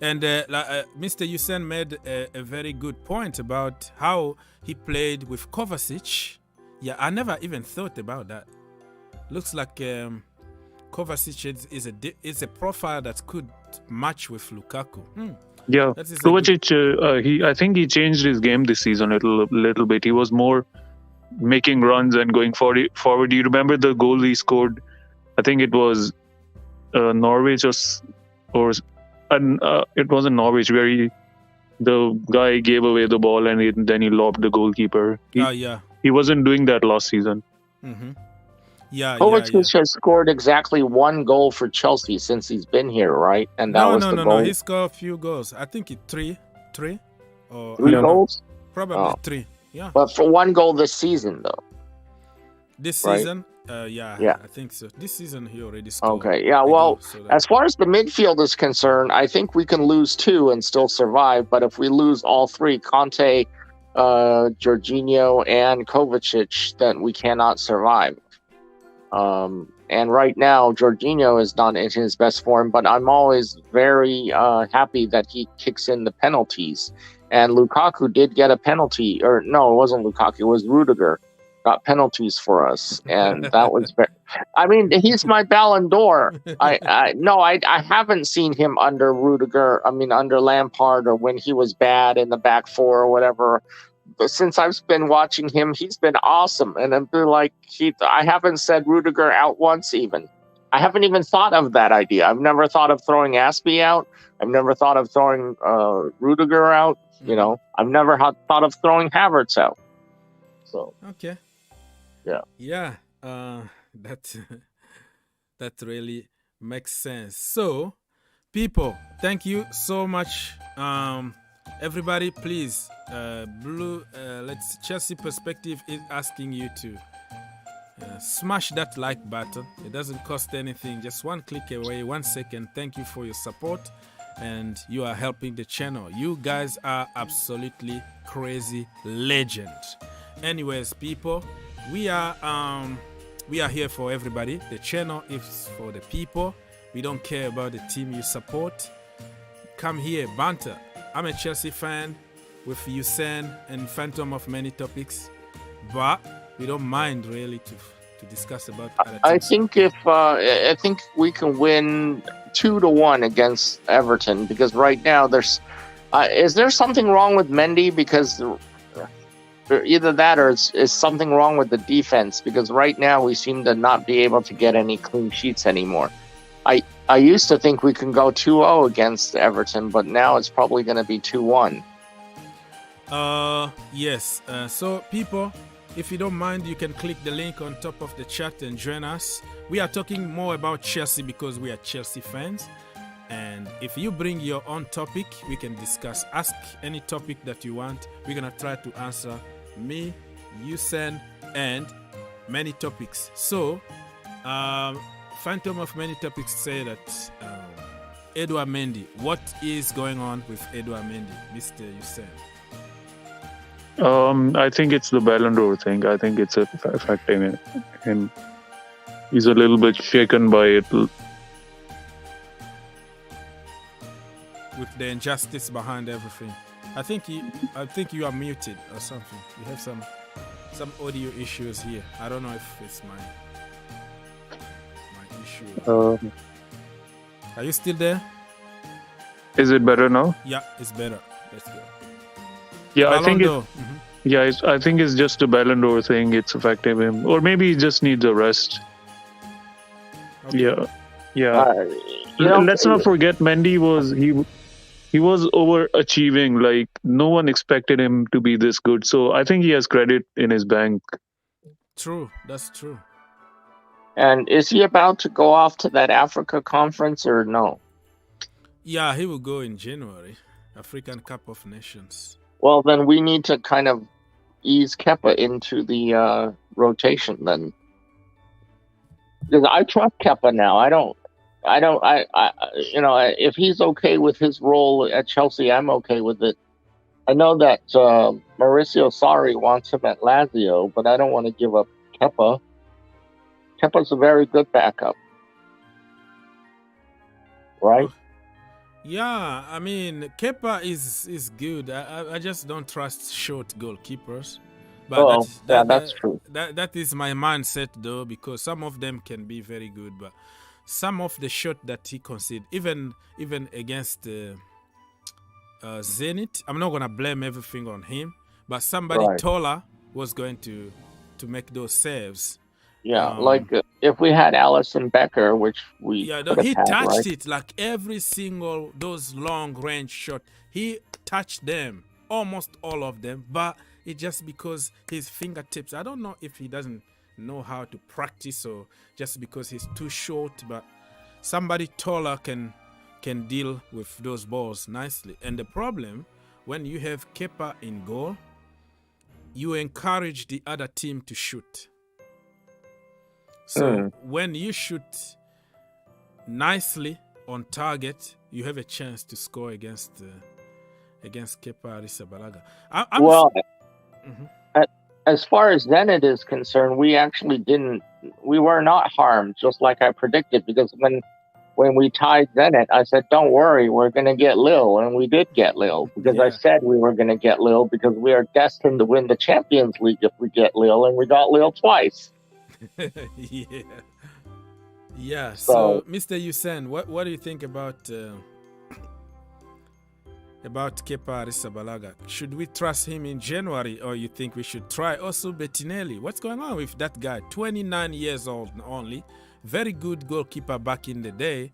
And Mr. Yusen made a very good point about how he played with Kovacic. Yeah, I never even thought about that. Looks like Kovacic is a profile that could match with Lukaku. Yeah, Kovacic, I think he changed his game this season a little bit. He was more making runs and going forward. Do you remember the goal he scored? I think it was Norwich or it wasn't Norwich, where the guy gave away the ball and then he lobbed the goalkeeper. He wasn't doing that last season. Mm-hmm. Kovacic has scored exactly 1 goal for Chelsea since he's been here, right? And that was the goal. No. He scored a few goals. I think it's 3 or 3 goals. Probably 3. Yeah. But for 1 goal this season, though. This season, I think so. This season he already scored. Okay, yeah. Well, as far as the midfield is concerned, I think we can lose 2 and still survive. But if we lose all 3, Kante, Jorginho, and Kovacic, then we cannot survive. And right now, Jorginho is not in his best form, but I'm always very happy that he kicks in the penalties. And Lukaku did get a penalty, or no, it wasn't Lukaku, it was Rudiger. Got penalties for us, and that was very. I mean, he's my Ballon d'Or. I haven't seen him under Rudiger. I mean, under Lampard, or when he was bad in the back 4 or whatever. But since I've been watching him, he's been awesome, and I've been like, I haven't said Rudiger out once even. I haven't even thought of that idea. I've never thought of throwing Aspie out. I've never thought of throwing Rudiger out. I've never thought of throwing Havertz out. So okay. Yeah, that really makes sense. So, people, thank you so much. Everybody, please, Chelsea Perspective is asking you to smash that like button. It doesn't cost anything. Just 1 click away, 1 second. Thank you for your support, and you are helping the channel. You guys are absolutely crazy legend. Anyways, people, we are here for everybody. The channel is for the people, We don't care about the team you support. Come here, banter. I'm a Chelsea fan with Usain and Phantom of many topics, but we don't mind really to discuss about other teams. I think we can win 2-1 against Everton, because right now there's is there something wrong with Mendy? Because either that or is something wrong with the defense, because right now we seem to not be able to get any clean sheets anymore. I used to think we can go 2-0 against Everton, but now it's probably going to be 2-1. Yes. So people, if you don't mind, you can click the link on top of the chat and join us. We are talking more about Chelsea because we are Chelsea fans. And if you bring your own topic, we can discuss. Ask any topic that you want. We're going to try to answer me, Usain, and many topics. So, Phantom of many topics say that Edouard Mendy. What is going on with Edouard Mendy, Mr. Usain? I think it's the Ballon d'Or thing. I think it's affecting him. He's a little bit shaken by it. With the injustice behind everything. I think you are muted or something. You have some audio issues here. I don't know if it's my issue. Are you still there? Is it better now? Yeah, it's better. Let's go. Yeah, I think I think it's just a Ballon d'Or thing. It's affecting him, or maybe he just needs a rest. Okay. Yeah. Let's not forget, Mendy was overachieving. Like, no one expected him to be this good. So I think he has credit in his bank. True, that's true. And is he about to go off to that Africa conference or no? Yeah, he will go in January. African Cup of Nations. Well, then we need to kind of ease Kepa into the rotation then. Because I trust Kepa now. If he's okay with his role at Chelsea, I'm okay with it. I know that Mauricio Sarri wants him at Lazio, but I don't want to give up Kepa. Kepa's a very good backup. Right? Yeah, I mean, Kepa is good. I just don't trust short goalkeepers. But that's true. That is my mindset, though, because some of them can be very good, but some of the shot that he conceded, even against Zenit, I'm not gonna blame everything on him, but somebody taller was going to make those saves. Yeah, if we had Alisson Becker, which he touched it, like every single those long range shot, he touched them, almost all of them, but it's just because his fingertips. I don't know if he doesn't know how to practice or just because he's too short, but somebody taller can deal with those balls nicely. And the problem, when you have Kepa in goal, you encourage the other team to shoot. So when you shoot nicely on target, you have a chance to score against Kepa Arrizabalaga. As far as Zenit is concerned, we were not harmed, just like I predicted, because when we tied Zenit, I said, don't worry, we're going to get Lille, and we did get Lille, because I said we were going to get Lille, because we are destined to win the Champions League if we get Lille, and we got Lille twice. Yeah. So, Mr. Usain, what do you think about Kepa Arrizabalaga? Should we trust him in January, or you think we should try also Bettinelli? What's going on with that guy? 29 years old only, very good goalkeeper back in the day.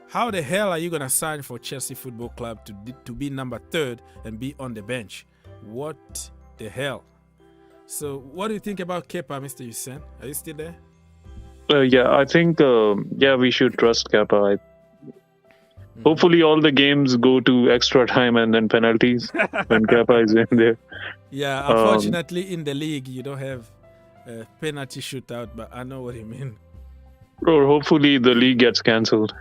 How the hell are you gonna sign for Chelsea Football Club to be number 3rd and be on the bench? What the hell? So, what do you think about Kepa, Mr. Usain? Are you still there? I think we should trust Kepa. Hopefully, all the games go to extra time and then penalties when Kepa is in there. Yeah, unfortunately, in the league, you don't have a penalty shootout, but I know what you mean. Or hopefully, the league gets cancelled.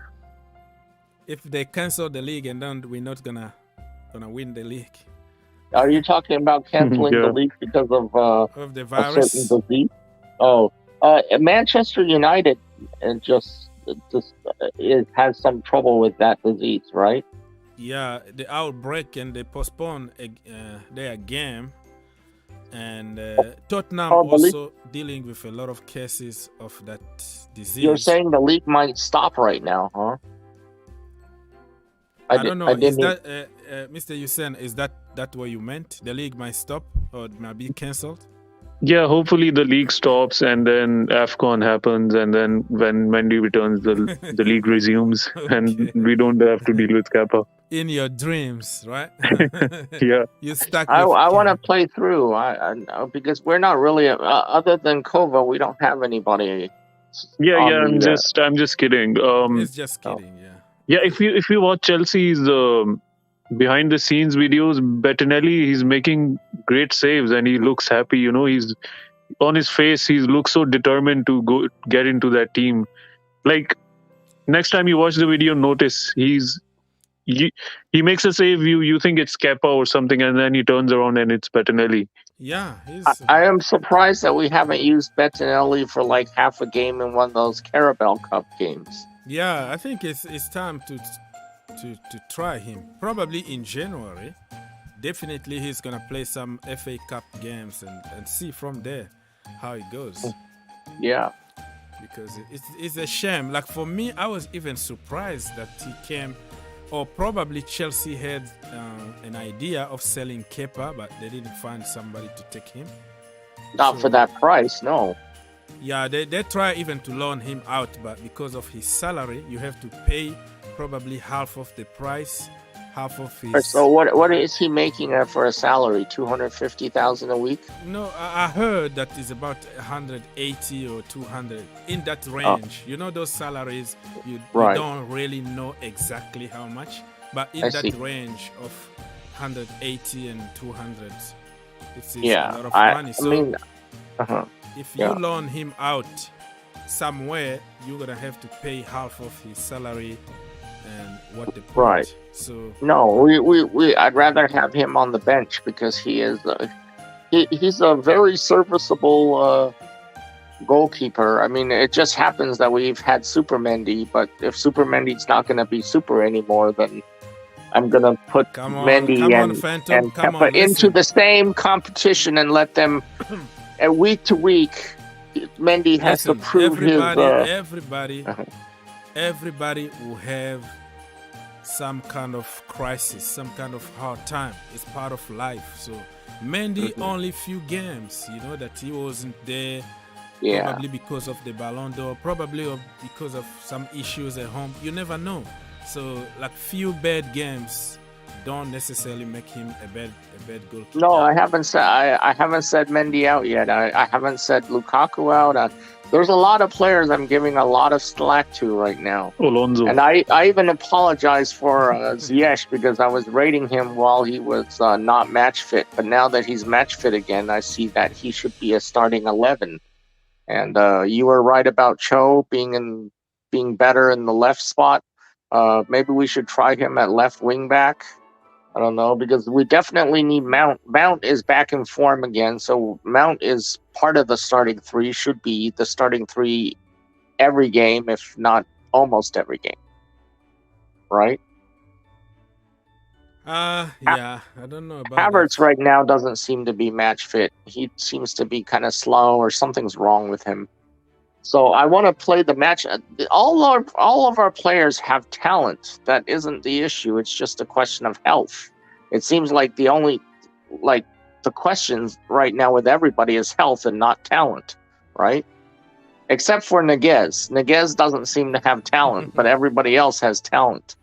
If they cancel the league and then we're not gonna win the league. Are you talking about canceling the league because of the virus? A certain disease? Manchester United just has some trouble with that disease, right? Yeah, the outbreak, and they postpone their game. And Tottenham also dealing with a lot of cases of that disease. You're saying the league might stop right now, huh? I don't know. Is that, Mr. Hussein, is that what you meant? The league might stop or it might be cancelled? Yeah, hopefully the league stops and then AFCON happens, and then when Mendy returns, the league resumes, and we don't have to deal with Kappa. In your dreams, right? Yeah. You stuck. I want to play through. I because we're not really other than Kova, we don't have anybody. Yeah. I'm just kidding. It's just kidding. Yeah. Yeah. If you watch Chelsea's behind the scenes videos, Bettinelli, he's making great saves and he looks happy. You know, he's on his face. He looks so determined to get into that team. Like next time you watch the video, notice he makes a save, you think it's Kepa or something, and then he turns around and it's Bettinelli. Yeah. I am surprised that we haven't used Bettinelli for like half a game in one of those Carabao Cup games. Yeah, I think it's time to try him. Probably in January. Definitely he's going to play some FA Cup games and see from there how it goes. Yeah. Because it's a shame. Like for me, I was even surprised that he came. Or probably Chelsea had an idea of selling Kepa, but they didn't find somebody to take him. Not for that price, no. Yeah, they try even to loan him out, but because of his salary, you have to pay probably half of the price, half of his... So what is he making for a salary? $250,000 a week? No, I heard that it's about 180 or 200, in that range. You know those salaries, you don't really know exactly how much, but in that range of 180 and 200, it's a lot of money. So if you loan him out somewhere, you're going to have to pay half of his salary and what the point. Right. So no, we I'd rather have him on the bench because he is he's a very serviceable goalkeeper. I mean, it just happens that we've had Super Mendy, but if Super Mendy's not going to be super anymore, then I'm going to put Mendy and Kepa into the same competition and let them week to week. Mendy has to prove everybody will have some kind of crisis, some kind of hard time. It's part of life. So Mendy only few games, you know, that he wasn't there. Probably because of the Ballon d'Or, probably because of some issues at home. You never know. So like few bad games don't necessarily make him a bad goalkeeper. No, I haven't said Mendy out yet. I haven't said Lukaku out. There's a lot of players I'm giving a lot of slack to right now. Alonso. And I even apologize for Ziyech because I was rating him while he was not match fit. But now that he's match fit again, I see that he should be a starting 11. And you were right about Cho being better in the left spot. Maybe we should try him at left wing back. I don't know, because we definitely need Mount. Mount is back in form again, so Mount is part of the starting three, should be the starting three every game, if not almost every game. Right? Yeah, I don't know about Havertz right now doesn't seem to be match fit. He seems to be kind of slow, or something's wrong with him. So I want to play the match. All of our players have talent. That isn't the issue. It's just a question of health. It seems like the questions right now with everybody is health and not talent, right? Except for Niguez. Niguez doesn't seem to have talent, but everybody else has talent.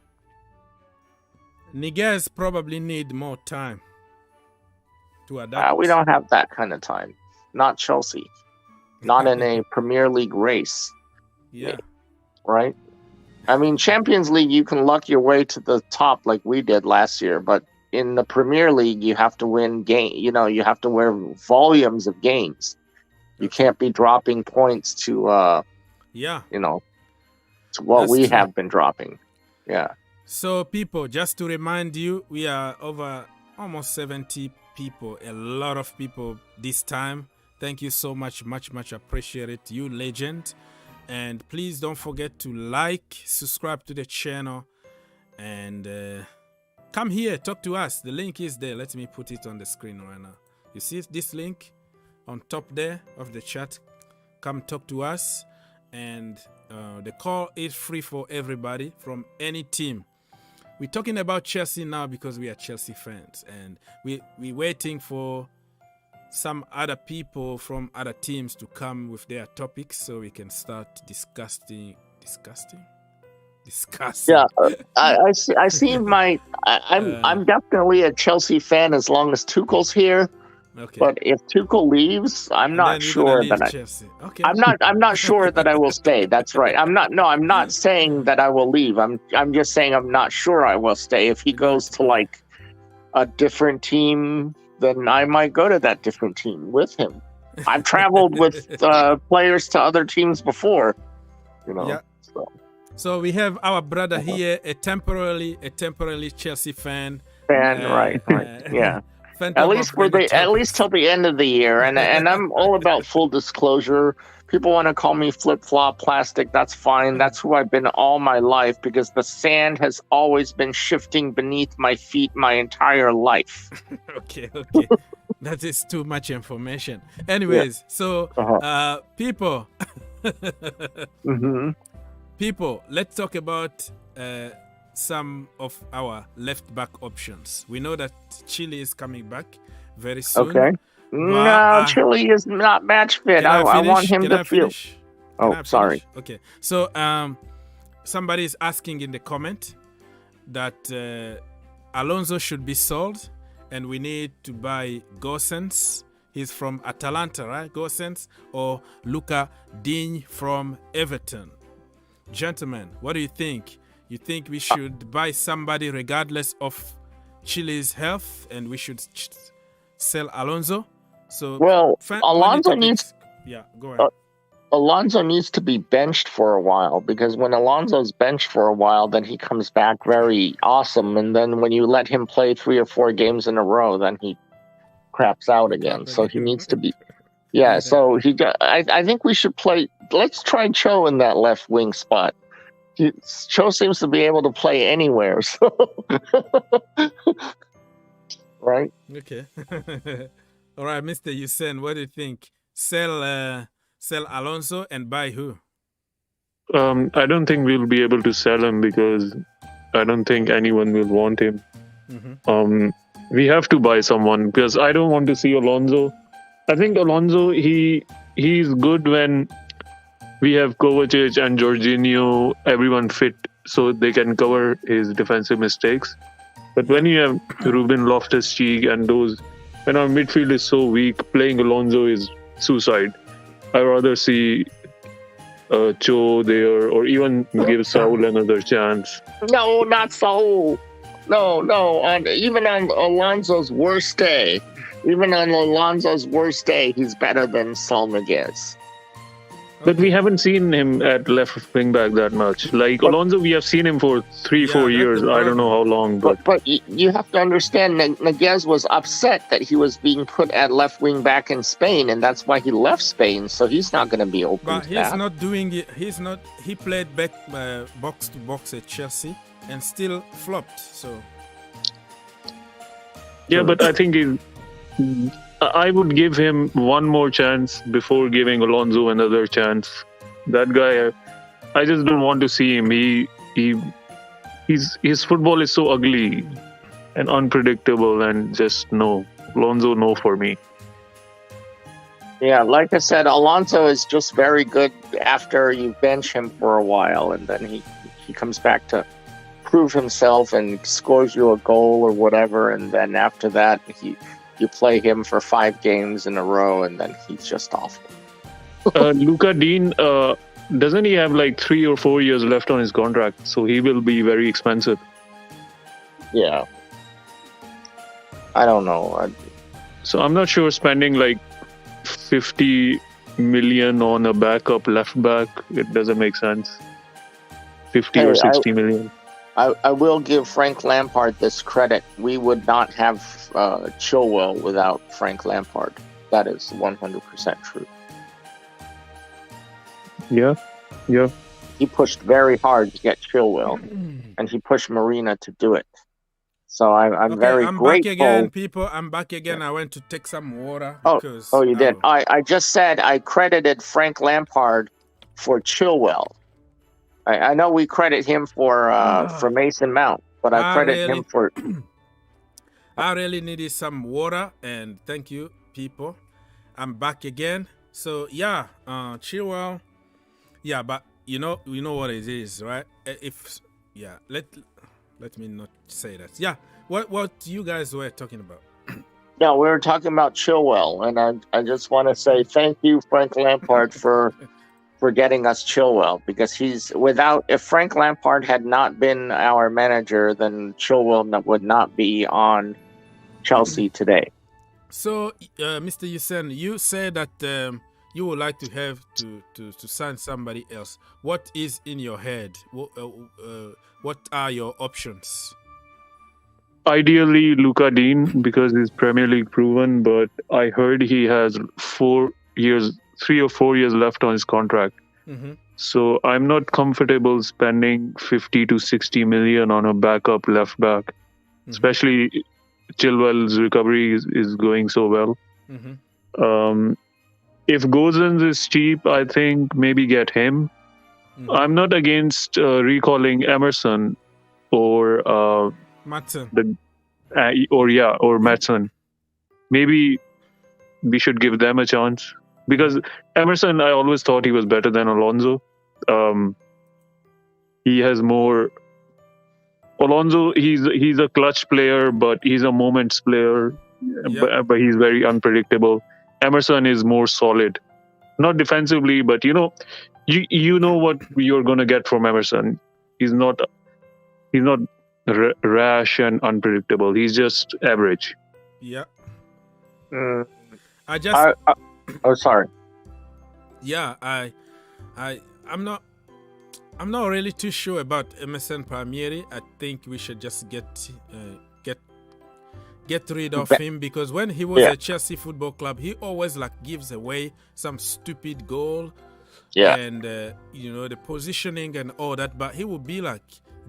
Niguez probably need more time to adapt. We don't have that kind of time. Not Chelsea. Not in a Premier League race. Yeah. Right? I mean, Champions League, you can luck your way to the top like we did last year, but in the Premier League, you have to win you have to win volumes of games. You can't be dropping points to to what we have been dropping. Yeah. So people, just to remind you, we are over almost 70 people, a lot of people this time. Thank you so much, much appreciate it. You legend. And please don't forget to like, subscribe to the channel, and come here, talk to us. The link is there. Let me put it on the screen right now. You see this link on top there of the chat? Come talk to us. And the call is free for everybody from any team. We're talking about Chelsea now because we are Chelsea fans, and we're waiting for some other people from other teams to come with their topics so we can start discussing. Yeah, I see. I'm definitely a Chelsea fan as long as Tuchel's here. Okay. But if Tuchel leaves, I'm not sure that Okay. I'm not sure that I will stay. That's right. I'm not saying that I will leave. I'm just saying I'm not sure I will stay. If he goes to like a different team, then I might go to that different team with him. I've traveled with players to other teams before, you know. Yeah. So we have our brother here, a temporarily Chelsea fan. Right. Yeah. At least till the end of the year, and I'm all about full disclosure. People want to call me flip-flop plastic. That's fine. That's who I've been all my life because the sand has always been shifting beneath my feet my entire life. Okay. That is too much information. Anyways, so people, people, let's talk about some of our left back options. We know that Chile is coming back very soon. Okay. No, Chile is not match fit. I want him to finish. Oh, sorry. Okay. So somebody is asking in the comment that Alonso should be sold and we need to buy Gosens. He's from Atalanta, right? Gosens, or Luca Digne from Everton. Gentlemen, what do you think? You think we should buy somebody regardless of Chile's health, and we should sell Alonso? So, well, Alonso needs. Yeah, go ahead. Alonso needs to be benched for a while because when Alonso's benched for a while, then he comes back very awesome, and then when you let him play 3 or 4 games in a row, then he craps out again. So he needs to be. Yeah. So I think we should play. Let's try Cho in that left wing spot. Cho seems to be able to play anywhere, so right? Okay. All right, Mr. Yusen, what do you think? Sell Alonso and buy who? I don't think we'll be able to sell him because I don't think anyone will want him. We have to buy someone because I don't want to see Alonso. I think Alonso, he's good when we have Kovacic and Jorginho, everyone fit, so they can cover his defensive mistakes. But when you have Ruben Loftus-Cheek and those, when our midfield is so weak, playing Alonso is suicide. I'd rather see Cho there, or even give Saul another chance. No, not Saul. No. Even on Alonso's worst day, he's better than Saul Niguez. But we haven't seen him at left wing back that much. Like Alonso, we have seen him for 3-4 years. I don't know how long. But you have to understand that Niguez was upset that he was being put at left wing back in Spain, and that's why he left Spain. So he's not going to be open. But he's not doing it. He played back box to box at Chelsea and still flopped. So. Yeah, but I think I would give him one more chance before giving Alonso another chance. That guy, I just don't want to see him. His football is so ugly and unpredictable, and just no. Alonso, no for me. Yeah, like I said, Alonso is just very good after you bench him for a while, and then he comes back to prove himself and scores you a goal or whatever, and then after that you play him for 5 games in a row, and then he's just awful. Luca Digne, doesn't he have like 3 or 4 years left on his contract? So he will be very expensive. Yeah. I don't know. So I'm not sure spending like 50 million on a backup left back, it doesn't make sense. 50 or 60 million. I will give Frank Lampard this credit. We would not have Chilwell without Frank Lampard. That is 100% true. Yeah. Yeah. He pushed very hard to get Chilwell, and he pushed Marina to do it. So I'm very I'm grateful. back again, people. I'm back again. I went to take some water. Because, you did. I just said I credited Frank Lampard for Chilwell. I know we credit him for Mason Mount, but I credit him for. I really needed some water, and thank you, people. I'm back again. So yeah, Chilwell. Yeah, but you know what it is, right? Let me not say that. Yeah, what you guys were talking about? No, we were talking about Chilwell, and I just want to say thank you, Frank Lampard, for getting us Chilwell, because if Frank Lampard had not been our manager, then Chilwell would not be on Chelsea today. So, Mr. Yusen, you said that you would like to have to sign somebody else. What is in your head? What are your options? Ideally, Luka Dean, because he's Premier League proven, but I heard he has 3 or 4 years left on his contract. Mm-hmm. So I'm not comfortable spending 50 to 60 million on a backup left back, especially Chilwell's recovery is going so well. Mm-hmm. If Gosens is cheap, I think maybe get him. Mm-hmm. I'm not against recalling Emerson or Matson. Or Matson. Maybe we should give them a chance, because Emerson, I always thought he was better than Alonso. He has more. Alonso, he's a clutch player, but he's a moments player. Yeah. But he's very unpredictable. Emerson is more solid, not defensively, but you know what you're gonna get from Emerson. He's not rash and unpredictable. He's just average. Yeah. Sorry. Yeah, I'm not really too sure about Emerson Palmieri. I think we should just get rid of him, because when he was at Chelsea Football Club, he always gives away some stupid goal. Yeah. And the positioning and all that, but he would be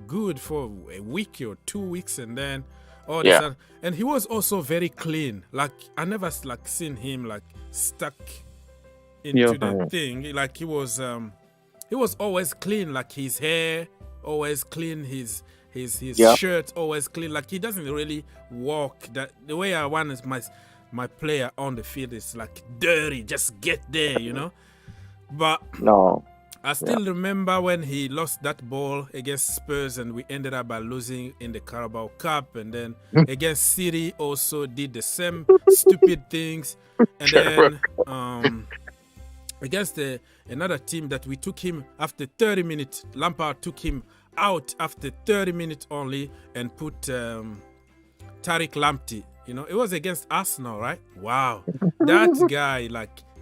good for a week or 2 weeks, and then all this. Yeah. And he was also very clean. I never seen him stuck into the thing. He was always clean, his hair always clean, his shirt always clean. He doesn't really walk that the way I want my player on the field is dirty, just get there, But no, I still remember when he lost that ball against Spurs, and we ended up by losing in the Carabao Cup, and then against City also did the same stupid things, and then against another team that we took him after 30 minutes. Lampard took him out after 30 minutes only and put Tariq Lamptey. It was against Arsenal, right? Wow. That guy,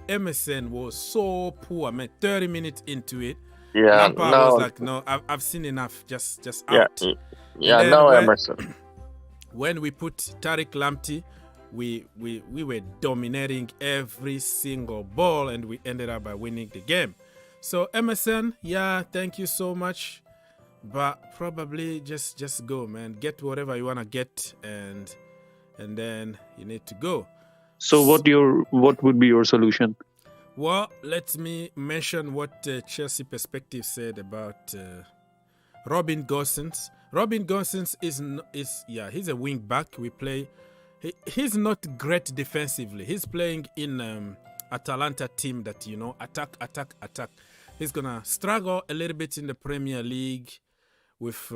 Emerson was so poor. 30 minutes into it. Yeah, Lampard was no, I've seen enough. Just out. Yeah, Emerson. When we put Tariq Lamptey, we were dominating every single ball, and we ended up by winning the game. So Emerson, thank you so much, but probably just go, man. Get whatever you wanna get, and then you need to go. So what would be your solution? Well, let me mention what Chelsea Perspective said about Robin Gosens. Robin Gosens he's a wing back. He's not great defensively. He's playing in Atalanta team that attack. He's gonna struggle a little bit in the Premier League with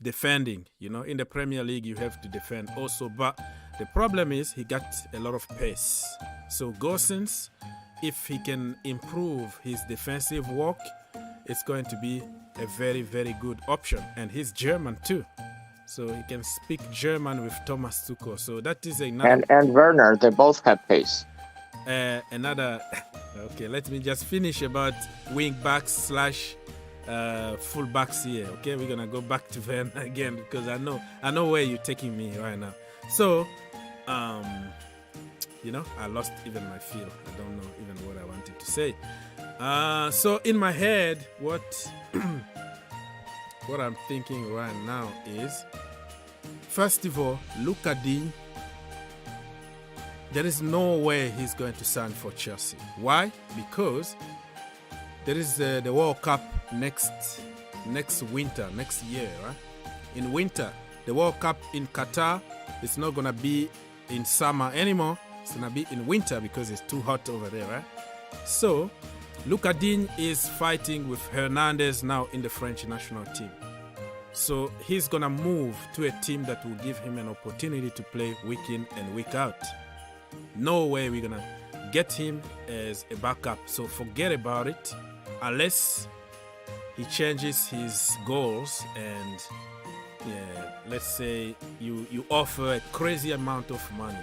defending. In the Premier League you have to defend also, but the problem is he got a lot of pace. So Gosens, if he can improve his defensive work, it's going to be a very, very good option. And he's German too, so he can speak German with Thomas Tuchel. So that is another. And Werner, they both have pace. Okay, let me just finish about wing backs / full backs here. Okay, we're gonna go back to Werner again, because I know where you're taking me right now. So, I lost even my feel. I don't know even what I wanted to say. So in my head, what what I'm thinking right now is, first of all, look at there is no way he's going to sign for Chelsea. Why? Because there is the World Cup next winter, next year, right? In winter, the World Cup in Qatar, it's not going to be in summer anymore. It's going to be in winter because it's too hot over there, right? So, Luka Digne is fighting with Hernandez now in the French national team. So, he's going to move to a team that will give him an opportunity to play week in and week out. No way we're going to get him as a backup. So, forget about it unless he changes his goals and let's say you offer a crazy amount of money.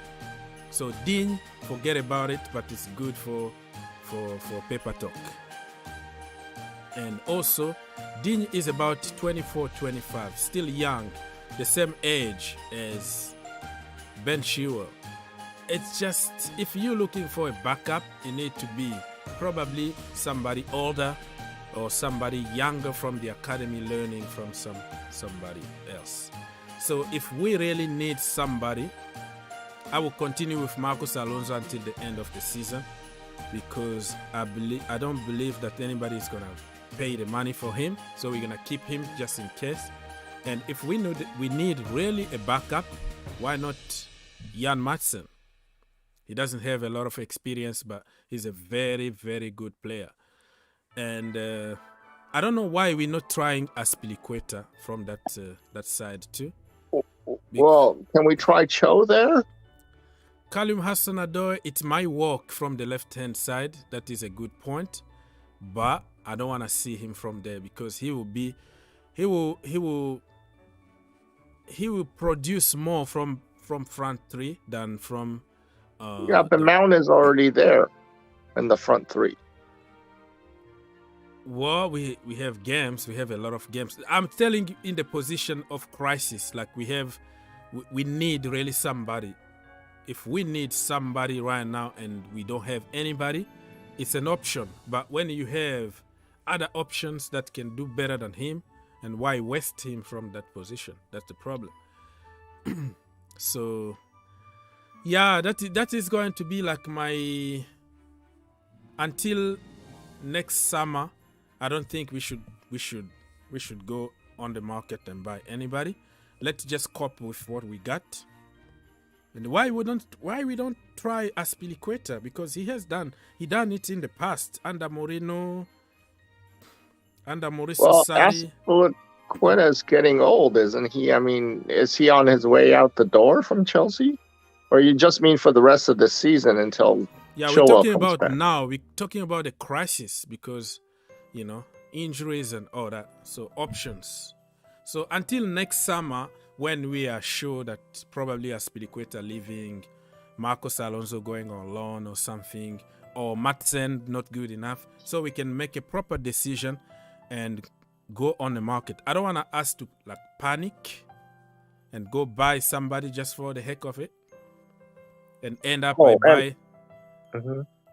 So Digne, forget about it, but it's good for paper talk. And also, Digne is about 24, 25, still young, the same age as Ben Chilwell. It's just, if you're looking for a backup, you need to be probably somebody older or somebody younger from the academy learning from somebody else. So if we really need somebody, I will continue with Marcos Alonso until the end of the season, because I don't believe that anybody is going to pay the money for him. So we're going to keep him just in case. And if we know that we need really a backup, why not Jan Madsen? He doesn't have a lot of experience, but he's a very, very good player. And I don't know why we're not trying Azpilicueta from that side too. Well, can we try Cho there? Callum Hudson-Odoi, it might work from the left-hand side. That is a good point. But I don't want to see him from there, because he will produce more from front three than from but Mount is already there in the front three. Well, we have games. We have a lot of games. I'm telling you, in the position of crisis, like we need really somebody. If we need somebody right now and we don't have anybody, it's an option. But when you have other options that can do better than him, and why waste him from that position? That's the problem. So, yeah, that is going to be like my, until next summer. I don't think we should go on the market and buy anybody. Let's just cope with what we got. And why we don't try Azpilicueta? Because he done it in the past under Mourinho, under Mauricio Sarri. Azpilicueta is getting old, isn't he? I mean, is he on his way out the door from Chelsea? Or you just mean for the rest of the season until Chilwell we're talking about back? Now. We're talking about a crisis because, injuries and all that. So options. So until next summer, when we are sure that probably Azpilicueta leaving, Marcos Alonso going on loan or something, or Madsen not good enough, so we can make a proper decision and go on the market. I don't want us to panic and go buy somebody just for the heck of it and end up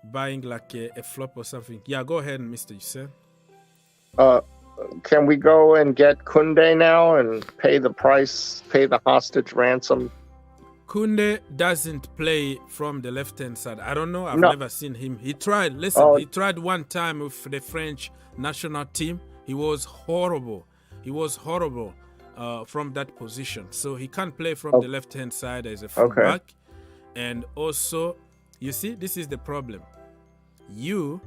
buying like a flop or something. Yeah, go ahead, Mr. Hussein. Can we go and get Koundé now and pay the price, pay the hostage ransom? Koundé doesn't play from the left-hand side. I don't know. I've never seen him. He tried. He tried one time with the French national team. He was horrible. From that position. So he can't play from the left-hand side as a fullback. Okay. And also, you see, this is the problem. You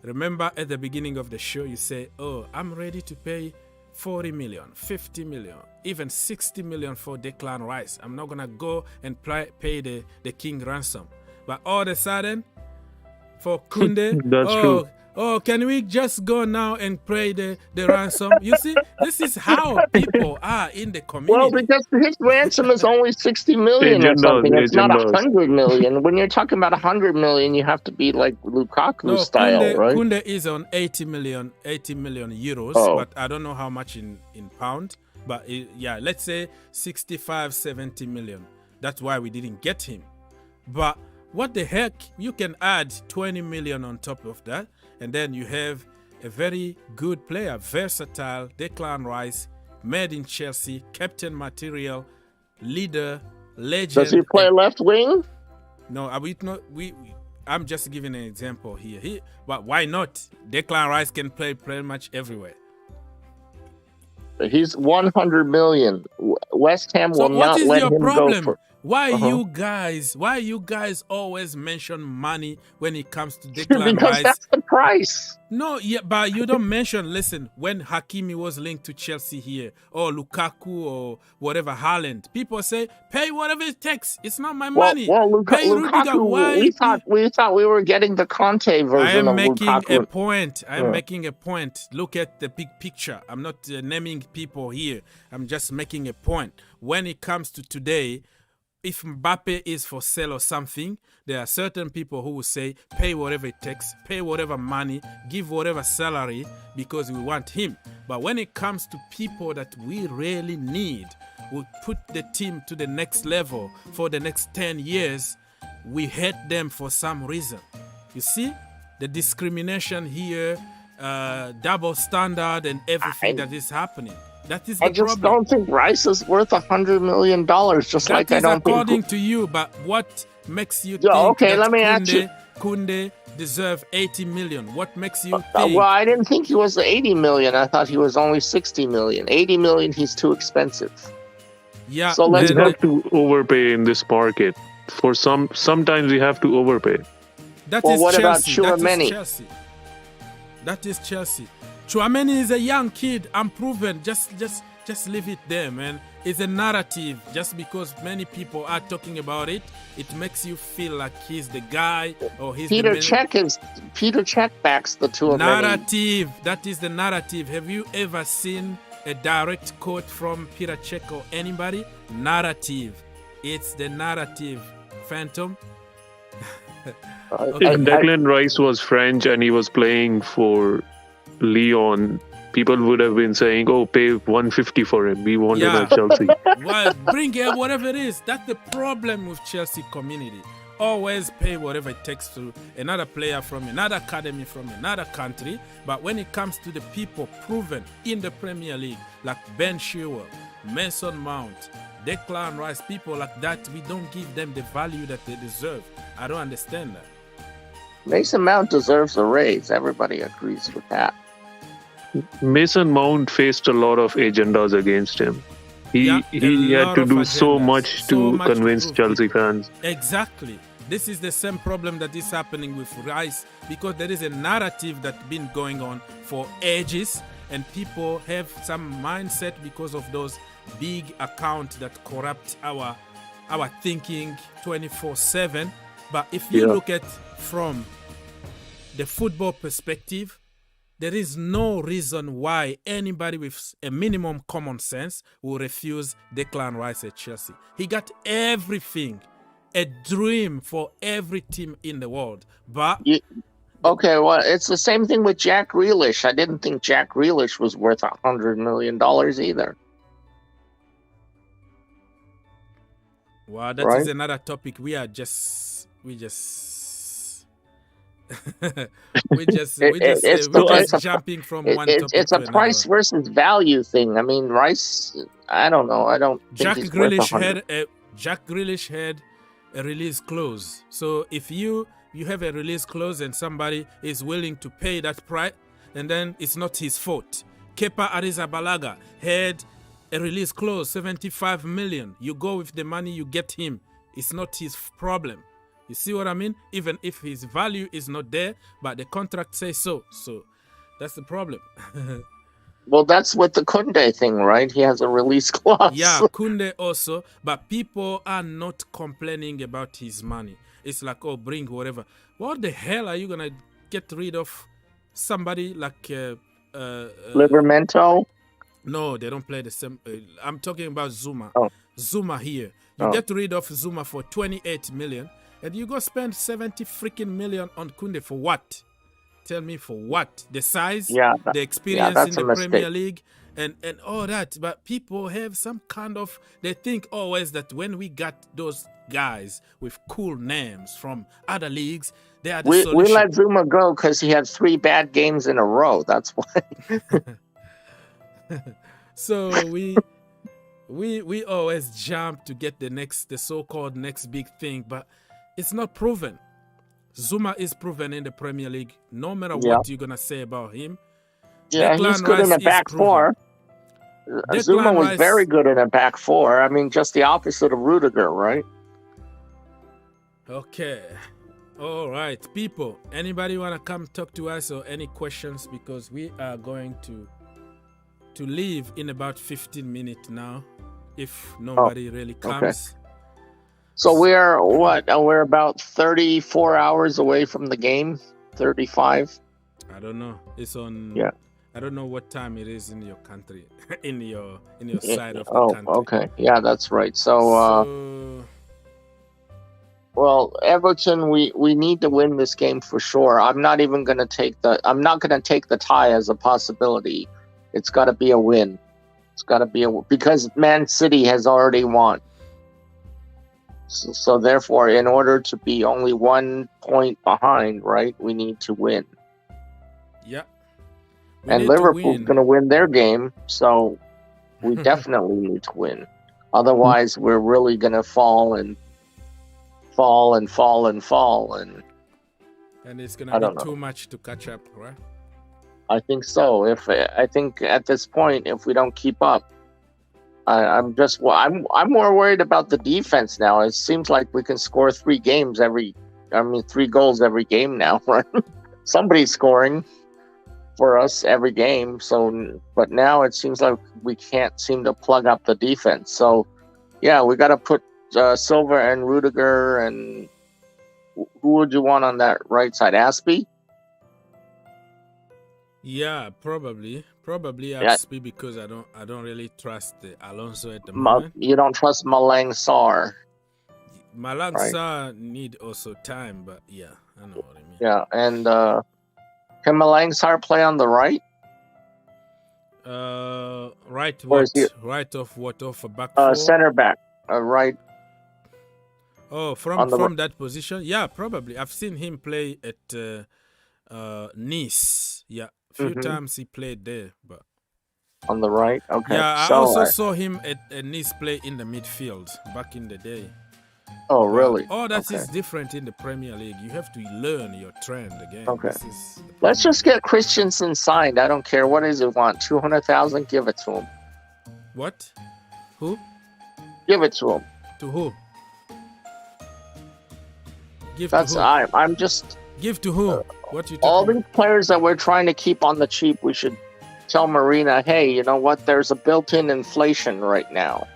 remember at the beginning of the show, you say, oh, I'm ready to pay 40 million, 50 million, even 60 million for Declan Rice. I'm not going to go and pay the king ransom. But all of a sudden, for Koundé, that's true. Oh, can we just go now and pay the ransom? You see, this is how people are in the community. Well, because his ransom is only 60 million or something. It's not 100 million. When you're talking about 100 million, you have to be like Lukaku style, right? Koundé is on 80 million euros, but I don't know how much in pound. But let's say 65, 70 million. That's why we didn't get him. But what the heck? You can add 20 million on top of that, and then you have a very good player, versatile, Declan Rice, made in Chelsea, captain material, leader, legend. Does he play left wing? No, I'm just giving an example here. But why not? Declan Rice can play pretty much everywhere. He's 100 million. West Ham will not let him go for. Why you guys always mention money when it comes to Declan because Rice? That's the price. No, yeah, but you don't mention, listen, when Hakimi was linked to Chelsea here, or Lukaku, or whatever, Haaland, people say, pay whatever it takes. It's not my money. Well, pay Lukaku, we thought we were getting the Kante version of Lukaku. I am making a point. Look at the big picture. I'm not naming people here. I'm just making a point. When it comes to today, if Mbappe is for sale or something, there are certain people who will say, pay whatever it takes, pay whatever money, give whatever salary, because we want him. But when it comes to people that we really need, will put the team to the next level for the next 10 years, we hate them for some reason. You see, the discrimination here, double standard and everything that is happening. That is the problem. I just don't think Rice is worth $100 million. Just like I don't think. According to you, but what makes you think that Koundé deserve 80 million? What makes you think? Well, I didn't think he was 80 million. I thought he was only 60 million. 80 million, he's too expensive. Yeah, so let's have to overpay in this market. For sometimes we have to overpay. What about Chouameni? That is Chelsea. Chouameni is a young kid, unproven. Just leave it there, man. It's a narrative. Just because many people are talking about it, it makes you feel like he's the guy or he's Peter Cech backs the Chouameni. Narrative. That is the narrative. Have you ever seen a direct quote from Peter Cech or anybody? Narrative. It's the narrative. Phantom. If Declan Rice was French and he was playing for Lyon, people would have been saying, "Oh, pay 150 for him. We want him at Chelsea." Well, bring him whatever it is. That's the problem with Chelsea community. Always pay whatever it takes to another player from another academy from another country. But when it comes to the people proven in the Premier League, like Ben Chilwell, Mason Mount, Declan Rice, people like that, we don't give them the value that they deserve. I don't understand that. Mason Mount deserves a raise. Everybody agrees with that. Mason Mount faced a lot of agendas against him. He had to do so much to convince Chelsea fans. Exactly. This is the same problem that is happening with Rice, because there is a narrative that's been going on for ages, and people have some mindset because of those big accounts that corrupt our thinking 24/7. But if you look at from the football perspective, there is no reason why anybody with a minimum common sense will refuse Declan Rice at Chelsea. He got everything, a dream for every team in the world. But okay, well, it's the same thing with Jack Grealish. I didn't think Jack Grealish was worth $100 million either. Well, that is another topic. We just jumping from one topic it's a price versus value thing. I mean, Rice, I don't know. I don't think Jack Grealish had a release clause. So if you have a release clause and somebody is willing to pay that price, and then it's not his fault. Kepa Arrizabalaga had a release clause, 75 million. You go with the money, you get him. It's not his problem. You see what I mean? Even if his value is not there, but the contract says so. So that's the problem. Well, that's with the Koundé thing, right? He has a release clause. Yeah, Koundé also. But people are not complaining about his money. It's like, oh, bring whatever. What the hell are you going to get rid of somebody like... Livramento? No, they don't play the same. I'm talking about Zuma. Oh. Zuma here. You get rid of Zuma for 28 million. And you go spend 70 freaking million on Koundé for what? Tell me for what? The size, the experience in that's the a mistake. Premier League, and all that. But people have some kind of, they think always that when we got those guys with cool names from other leagues, they are the solution. We let Zuma go because he had 3 bad games in a row. That's why. So we always jump to get the so-called next big thing, but it's not proven. Zuma is proven in the Premier League, no matter what you're gonna say about him. Yeah, he's good in a back four. Zuma was very good in a back four. I mean, just the opposite of Rudiger, right? Okay. All right, people. Anybody want to come talk to us or any questions? Because we are going to leave in about 15 minutes now, if nobody really comes. Okay. So we're we're about 34 hours away from the game. 35. I don't know. It's on. Yeah. I don't know what time it is in your country, in your side of the country. Oh, okay. Yeah, that's right. So well, Everton, we need to win this game for sure. I'm not going to take the tie as a possibility. It's got to be a win. It's got to be because Man City has already won. So therefore, in order to be only 1 point behind, right, we need to win. Yeah. And Liverpool's going to win their game, so we definitely need to win. Otherwise, we're really going to fall, and it's going to be too much to catch up, right? I think so. I think at this point, if we don't keep up, I'm more worried about the defense now. It seems like we can score 3 goals every game now, right? Somebody's scoring for us every game. So, but now it seems like we can't seem to plug up the defense. So, yeah, we got to put Silva and Rudiger, and who would you want on that right side? Aspie? Yeah, probably Aspie, because I don't really trust Alonso at the moment. You don't trust Malang Sarr. Malang Sarr need also time, but yeah, I know what I mean. Yeah, and can Malang Sarr play on the right? Right off a back four? Center back, right. Oh, from that position? Yeah, probably. I've seen him play at Nice. Yeah, few times he played there, but on the right. Okay. Yeah, I also saw him at Nice play in the midfield back in the day. Oh, really? That is different in the Premier League. You have to learn your trend again. Okay. Let's just get Christensen signed. I don't care. What does he want? 200,000? Give it to him. What? Who? Give it to him. To who? I'm just. Give to who? What you? All these players that we're trying to keep on the cheap, we should tell Marina, hey, you know what? There's a built-in inflation right now.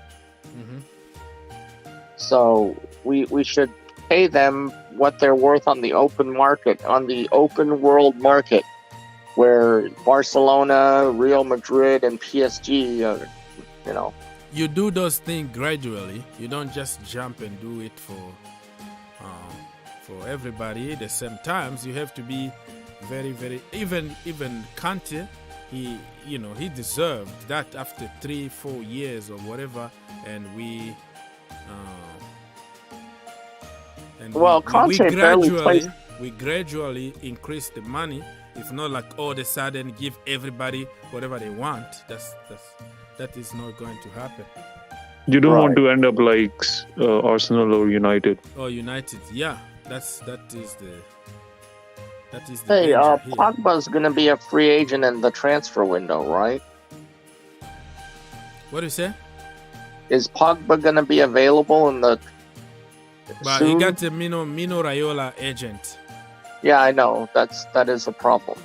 So we should pay them what they're worth on the open market, on the open world market, where Barcelona, Real Madrid, and PSG, You do those things gradually. You don't just jump and do it for everybody at the same times. You have to be very, very. Even Kante, he deserved that after 3-4 years or whatever, and we. Kante we gradually increase the money. It's not like all of a sudden give everybody whatever they want. That is not going to happen. You don't want to end up like Arsenal or United. Oh, United, yeah. That is the. Hey, Pogba's going to be a free agent in the transfer window, right? What do you say? Is Pogba going to be available in the? But soon? He got the Mino Raiola agent. Yeah, I know. That is a problem.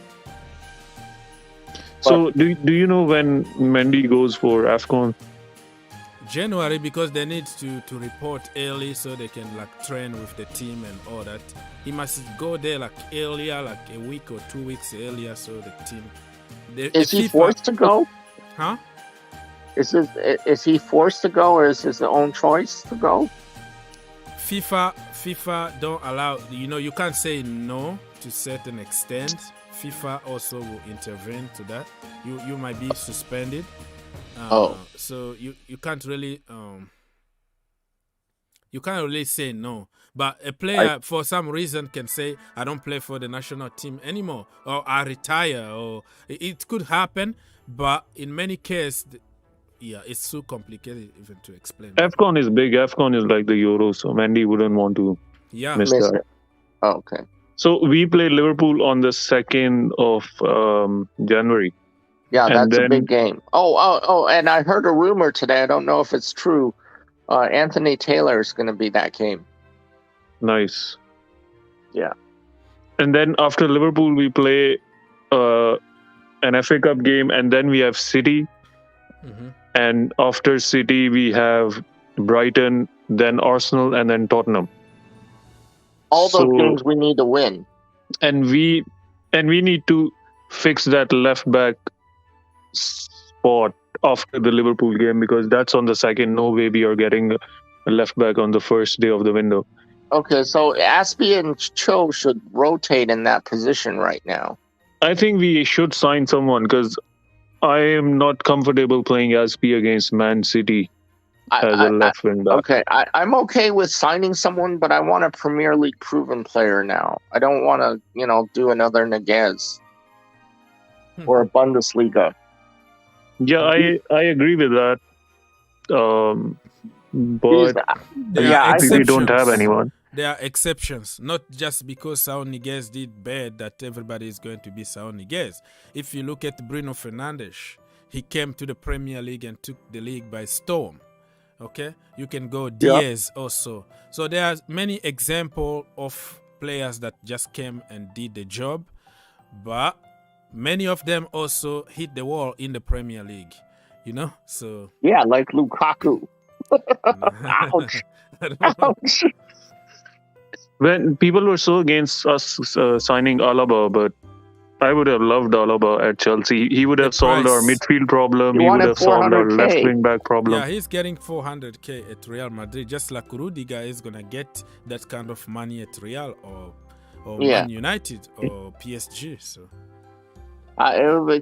So do you know when Mendy goes for AFCON? January, because they need to report early so they can train with the team and all that. He must go there earlier, a week or 2 weeks earlier, so the team. Is he forced to go? Huh? Is he forced to go, or is his own choice to go? FIFA don't allow. You can't say no to certain extent. FIFA also will intervene to that. You might be suspended. So you can't really say no. But a player for some reason can say, I don't play for the national team anymore, or I retire, or it could happen. But in many cases, it's too complicated even to explain. AFCON is big. AFCON is like the Euro, so Mendy wouldn't want to miss that. Oh, okay. So we played Liverpool on the 2nd of January. Yeah, that's a big game. Oh, and I heard a rumor today. I don't know if it's true. Anthony Taylor is going to be that game. Nice. Yeah. And then after Liverpool, we play an FA Cup game, and then we have City. Mm-hmm. And after City, we have Brighton, then Arsenal, and then Tottenham. All those games we need to win. And we need to fix that left back spot after the Liverpool game, because that's on the 2nd. No way we are getting a left back on the first day of the window. Okay, so Aspie and Cho should rotate in that position right now. I think we should sign someone, because I am not comfortable playing Aspie against Man City as a left wing back. Okay, I'm okay with signing someone, but I want a Premier League proven player now. I don't want to, do another Niguez or a Bundesliga. Yeah, I agree with that. But I think we don't have anyone. There are exceptions, not just because Saul Niguez did bad that everybody is going to be Saul Niguez. If you look at Bruno Fernandes, he came to the Premier League and took the league by storm. Okay, you can go Diaz also. So there are many examples of players that just came and did the job, but many of them also hit the wall in the Premier League. So like Lukaku. Ouch. Ouch. When people were so against us signing Chalobah, but I would have loved Chalobah at Chelsea. He would have solved our midfield problem. He would have solved our left wing back problem. Yeah, he's getting 400k at Real Madrid, just like Rudiger is gonna get that kind of money at Real or Man United or PSG. So,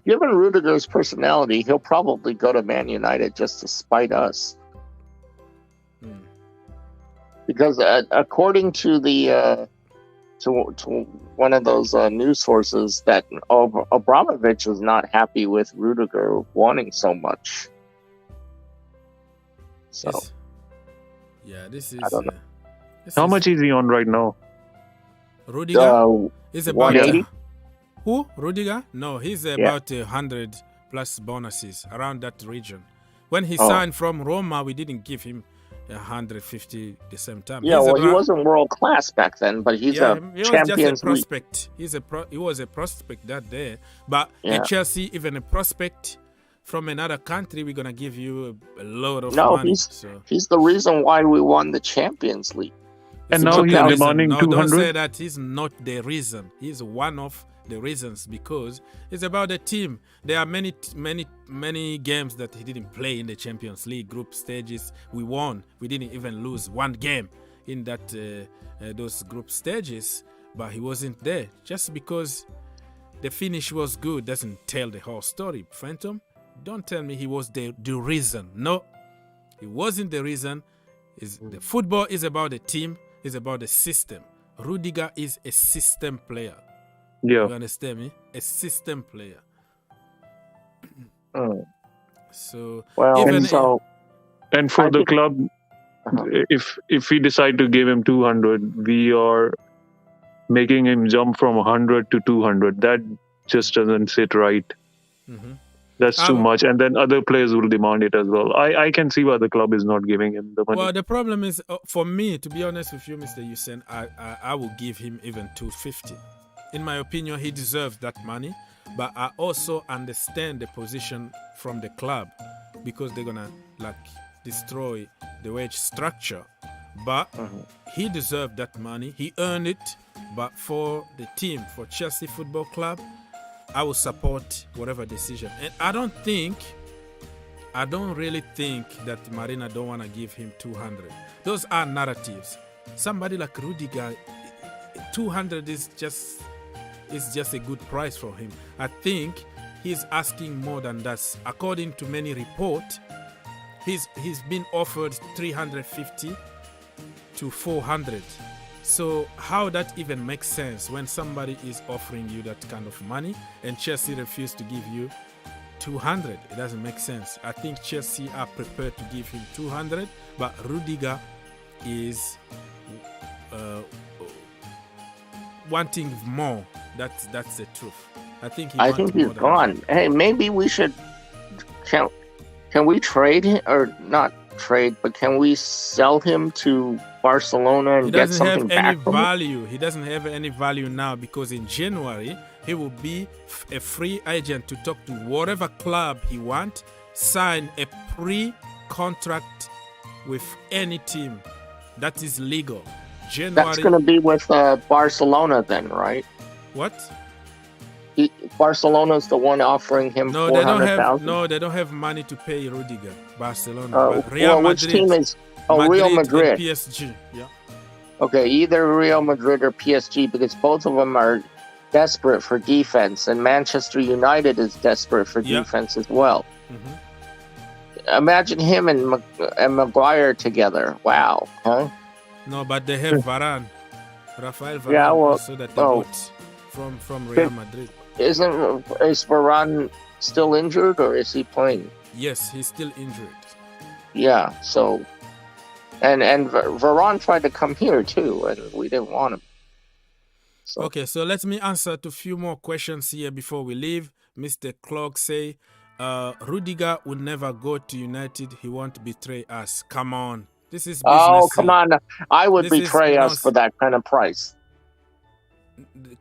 given Rudiger's personality, he'll probably go to Man United just to spite us. Because according to the to one of those news sources, that Abramovic is not happy with Rudiger wanting so much. So, this is. I don't know. How much is he on right now? Rudiger is about 180. Who? Rudiger? No, he's about 100 plus bonuses around that region. When he signed from Roma, we didn't give him 150 the same time. Yeah, he wasn't world class back then, but he was just a prospect. He was a prospect that day. But at Chelsea, even a prospect from another country, we're gonna give you a load of money. He's the reason why we won the Champions League. And now he's demanding 200. Don't say that he's not the reason. He's one of the reasons, because it's about the team. There are many games that he didn't play in the Champions League group stages. We won. We didn't even lose one game in that those group stages, but he wasn't there. Just because the finish was good doesn't tell the whole story. Phantom, don't tell me he was the reason. No, he wasn't the reason. The football is about the team. It's about the system. Rudiger is a system player. Yeah. You understand me? A system player. So, and for the club, if we decide to give him 200, we are making him jump from 100 to 200. That just doesn't sit right. Mm-hmm. That's too much, and then other players will demand it as well. I can see why the club is not giving him the money. Well, the problem is, for me, to be honest with you, Mr. Yusen, I will give him even 250. In my opinion, he deserves that money, but I also understand the position from the club, because they're gonna destroy the wage structure. But he deserved that money. He earned it. But for the team, for Chelsea Football Club, I will support whatever decision. And I don't really think that Marina don't want to give him 200. Those are narratives. Somebody like Rudiger, 200 is just it's just a good price for him. I think he's asking more than that. According to many reports, he's been offered 350 to 400. So how that even makes sense when somebody is offering you that kind of money and Chelsea refused to give you 200? It doesn't make sense. I think Chelsea are prepared to give him 200, but Rudiger is wanting more. That's the truth. I think he's gone. Hey, maybe we should. Can we trade him, or not trade, but can we sell him to Barcelona and get something back from him? He doesn't have any value now, because in January he will be a free agent to talk to whatever club he wants, sign a pre-contract with any team. That is legal. January. That's going to be with Barcelona then, right? What? Barcelona's the one offering him 400,000. No, they don't have money to pay Rudiger. Barcelona. Real Madrid. Which team is? Oh, Real Madrid. PSG. Yeah. Okay, either Real Madrid or PSG, because both of them are desperate for defense, and Manchester United is desperate for defense as well. Mm-hmm. Imagine him and Maguire together. Wow, huh? No, but they have Varane, Rafael Varane, so that they bought from Real Madrid. Is Varane still injured, or is he playing? Yes, he's still injured. Yeah, so and Varane tried to come here too, and we didn't want him. So. Okay, so let me answer to a few more questions here before we leave. Mr. Clark say, Rudiger will never go to United. He won't betray us. Come on. This is business. Oh, come on. I would betray us for that kind of price.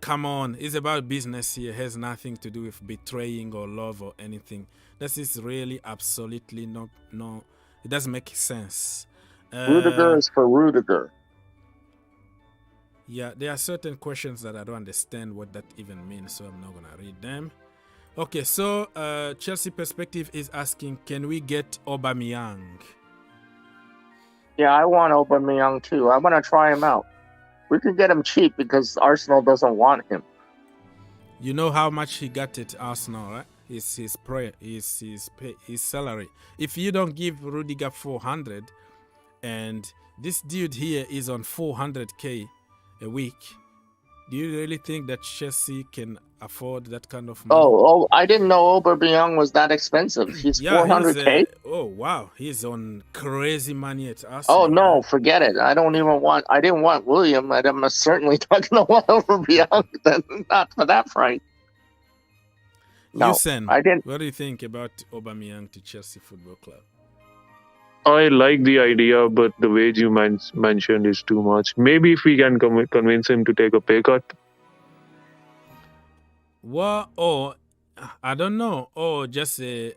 Come on. It's about business here. It has nothing to do with betraying or love or anything. This is really absolutely no. It doesn't make sense. Rudiger is for Rudiger. Yeah, there are certain questions that I don't understand what that even means, so I'm not going to read them. Okay, so Chelsea Perspective is asking, can we get Aubameyang? Yeah, I want Aubameyang too. I want to try him out. We could get him cheap because Arsenal doesn't want him. You know how much he got at Arsenal, right? His salary. If you don't give Rudiger 400 and this dude here is on 400k a week, do you really think that Chelsea can afford that kind of money? Oh, I didn't know Aubameyang was that expensive. He's 400k. Oh wow, he's on crazy money at Arsenal. Oh no, forget it. I didn't want William. I'm certainly not going to want Aubameyang. Then not for that price. No, I didn't. What do you think about Aubameyang to Chelsea Football Club? I like the idea, but the wage you mentioned is too much. Maybe if we can convince him to take a pay cut. Well, or I don't know, or just if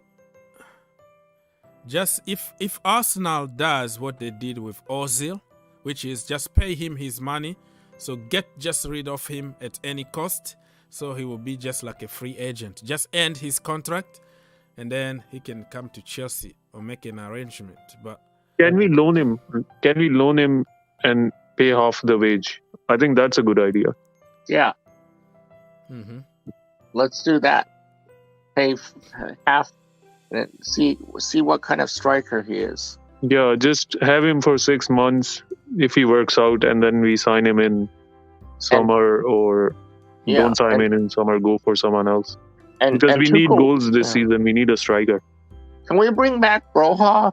Arsenal does what they did with Ozil, which is just pay him his money, so just rid of him at any cost, so he will be just like a free agent. Just end his contract, and then he can come to Chelsea or make an arrangement. But can we loan him? Can we loan him and pay half the wage? I think that's a good idea. Yeah. Mm-hmm. Let's do that. Pay half. And see what kind of striker he is. Yeah, just have him for 6 months if he works out, and then we sign him in summer, or don't sign him in summer, go for someone else. Because we need goals this season. We need a striker. Can we bring back Broja?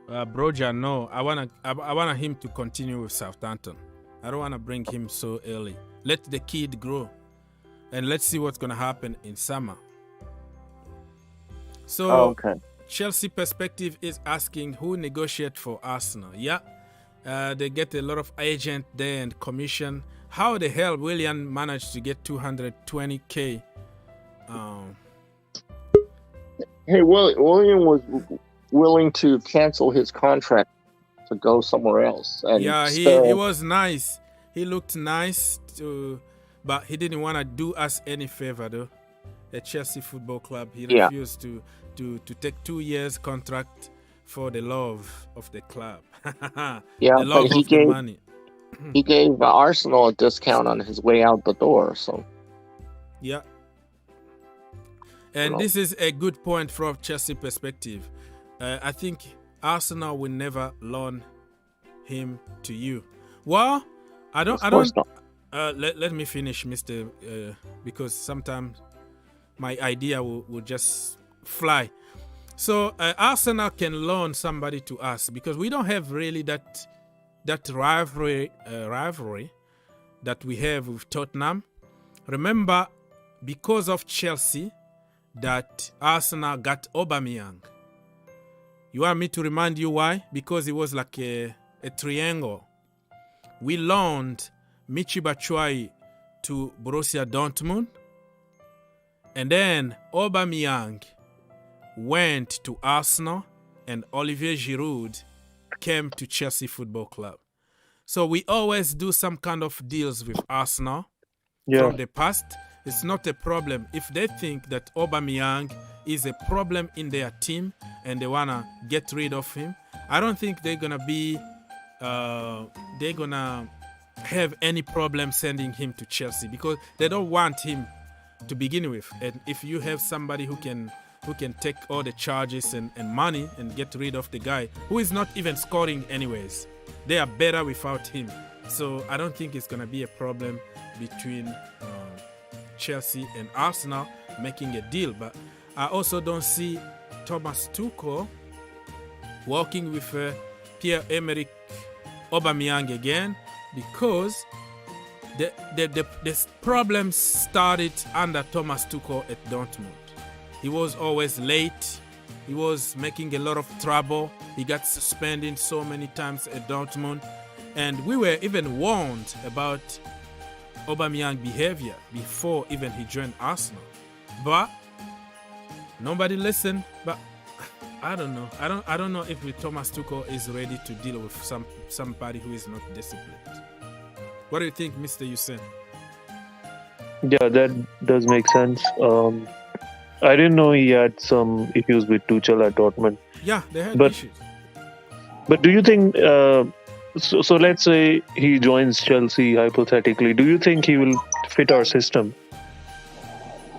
Broja, no. I want him to continue with Southampton. I don't want to bring him so early. Let the kid grow, and let's see what's going to happen in summer. So, Chelsea Perspective is asking who negotiate for Arsenal. Yeah, they get a lot of agent there and commission. How the hell William managed to get 220k? Hey, William was willing to cancel his contract to go somewhere else. And he was nice. He looked nice, but he didn't want to do us any favor, though. At Chelsea Football Club, he refused to take 2 years contract for the love of the club. Yeah, the love but he of the money. he gave Arsenal a discount on his way out the door. So yeah. And this is a good point from Chelsea perspective. I think Arsenal will never loan him to you. Well, I don't. Let me finish, Mr. Because sometimes my idea will just fly. So Arsenal can loan somebody to us because we don't have really that rivalry that we have with Tottenham. Remember, because of Chelsea, that Arsenal got Aubameyang. You want me to remind you why? Because it was like a triangle. We loaned Michy Batshuayi to Borussia Dortmund, and then Aubameyang went to Arsenal, and Olivier Giroud came to Chelsea Football Club. So we always do some kind of deals with Arsenal from the past. It's not a problem. If they think that Aubameyang is a problem in their team and they want to get rid of him, I don't think they're going to have any problem sending him to Chelsea because they don't want him to begin with. And if you have somebody who can take all the charges and money and get rid of the guy who is not even scoring anyways, they are better without him. So I don't think it's going to be a problem between Chelsea and Arsenal making a deal. But I also don't see Thomas Tuchel working with Pierre-Emerick Aubameyang again because the problem started under Thomas Tuchel at Dortmund. He was always late. He was making a lot of trouble. He got suspended so many times at Dortmund. And we were even warned about Aubameyang behavior before even he joined Arsenal. But nobody listened. But I don't know. I don't know if Thomas Tuchel is ready to deal with somebody who is not disciplined. What do you think, Mr. Hussein? Yeah, that does make sense. I didn't know he had some issues with Tuchel at Dortmund. Yeah, they had issues. But do you think, so let's say he joins Chelsea hypothetically, do you think he will fit our system?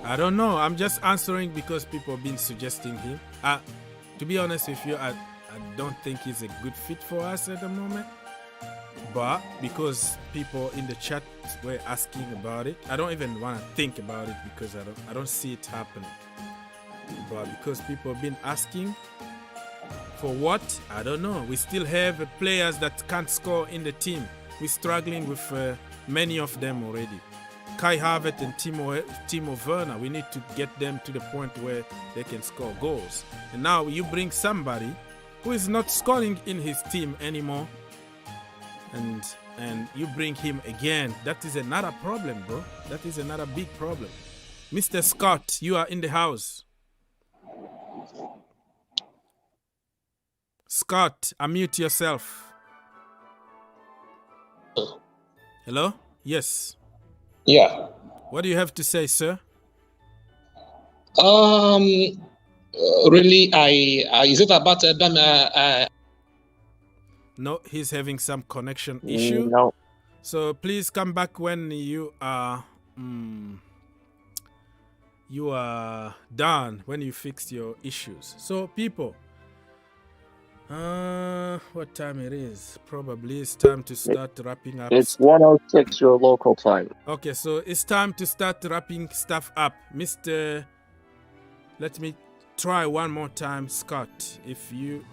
I don't know. I'm just answering because people have been suggesting him. To be honest with you, I don't think he's a good fit for us at the moment. But because people in the chat were asking about it, I don't even want to think about it because I don't see it happening. But because people have been asking for what, I don't know. We still have players that can't score in the team. We're struggling with many of them already. Kai Havertz and Timo Werner, we need to get them to the point where they can score goals. And now you bring somebody who is not scoring in his team anymore, and you bring him again. That is another problem, bro. That is another big problem. Mr. Scott, you are in the house. Scott, unmute yourself. Hello? Yes. Yeah. What do you have to say, sir? Really, is it about No, he's having some connection issue. No. So please come back when you are done, when you fixed your issues. So people, what time it is? Probably it's time to start wrapping up. It's 1:06 your local time. Okay, so it's time to start wrapping stuff up. Mr. Let me try one more time, Scott. If you...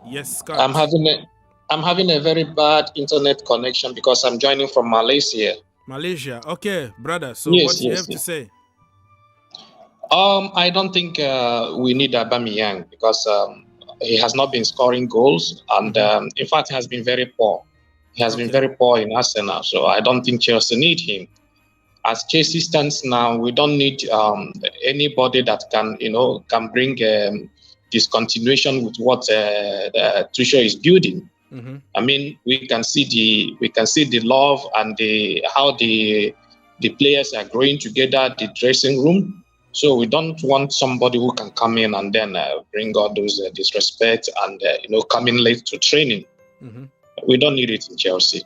Yes, Scott. I'm having a very bad internet connection because I'm joining from Malaysia. Malaysia. Okay, brother. So yes, what do you have to say? I don't think we need Aubameyang because he has not been scoring goals, and in fact, he has been very poor. He has been very poor in Arsenal, so I don't think Chelsea need him. As Chelsea stands now, we don't need anybody that can bring this continuation with what Tuchel is building. I mean, we can see the love and how the players are growing together, the dressing room. So we don't want somebody who can come in and then bring all those disrespect and come in late to training. We don't need it in Chelsea.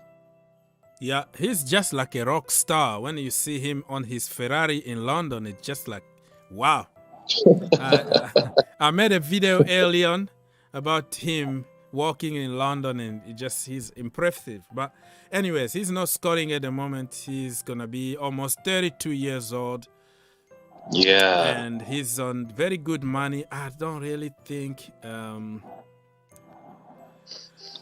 Yeah, he's just like a rock star. When you see him on his Ferrari in London, it's just like, wow. I made a video early on about him walking in London, and he's impressive. But anyways, he's not scoring at the moment. He's gonna be almost 32 years old. Yeah. And he's on very good money. I don't really think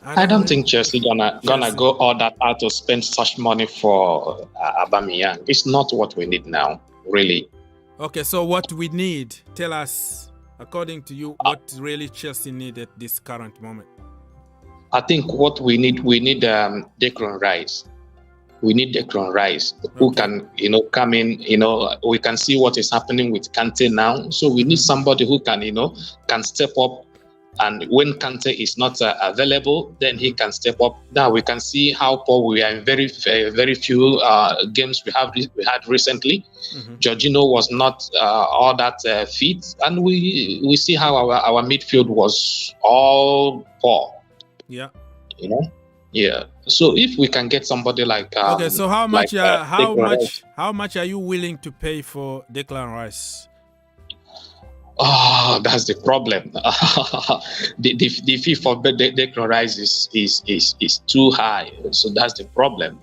I don't think Chelsea gonna go all that out to spend such money for Aubameyang. It's not what we need now, really. Okay, so what we need, tell us, according to you, what really Chelsea need at this current moment? I think what we need Declan Rice. We need Declan Rice, who can, come in, we can see what is happening with Kante now. So we need somebody who can, can step up. And when Kante is not available, then he can step up. Now we can see how poor we are in very few games we had recently. Jorginho was not all that fit, and we see how our midfield was all poor. Yeah. Yeah. So if we can get somebody like okay, so how much how much are you willing to pay for Declan Rice? Oh, that's the problem. the fee for Declan Rice is too high. So that's the problem.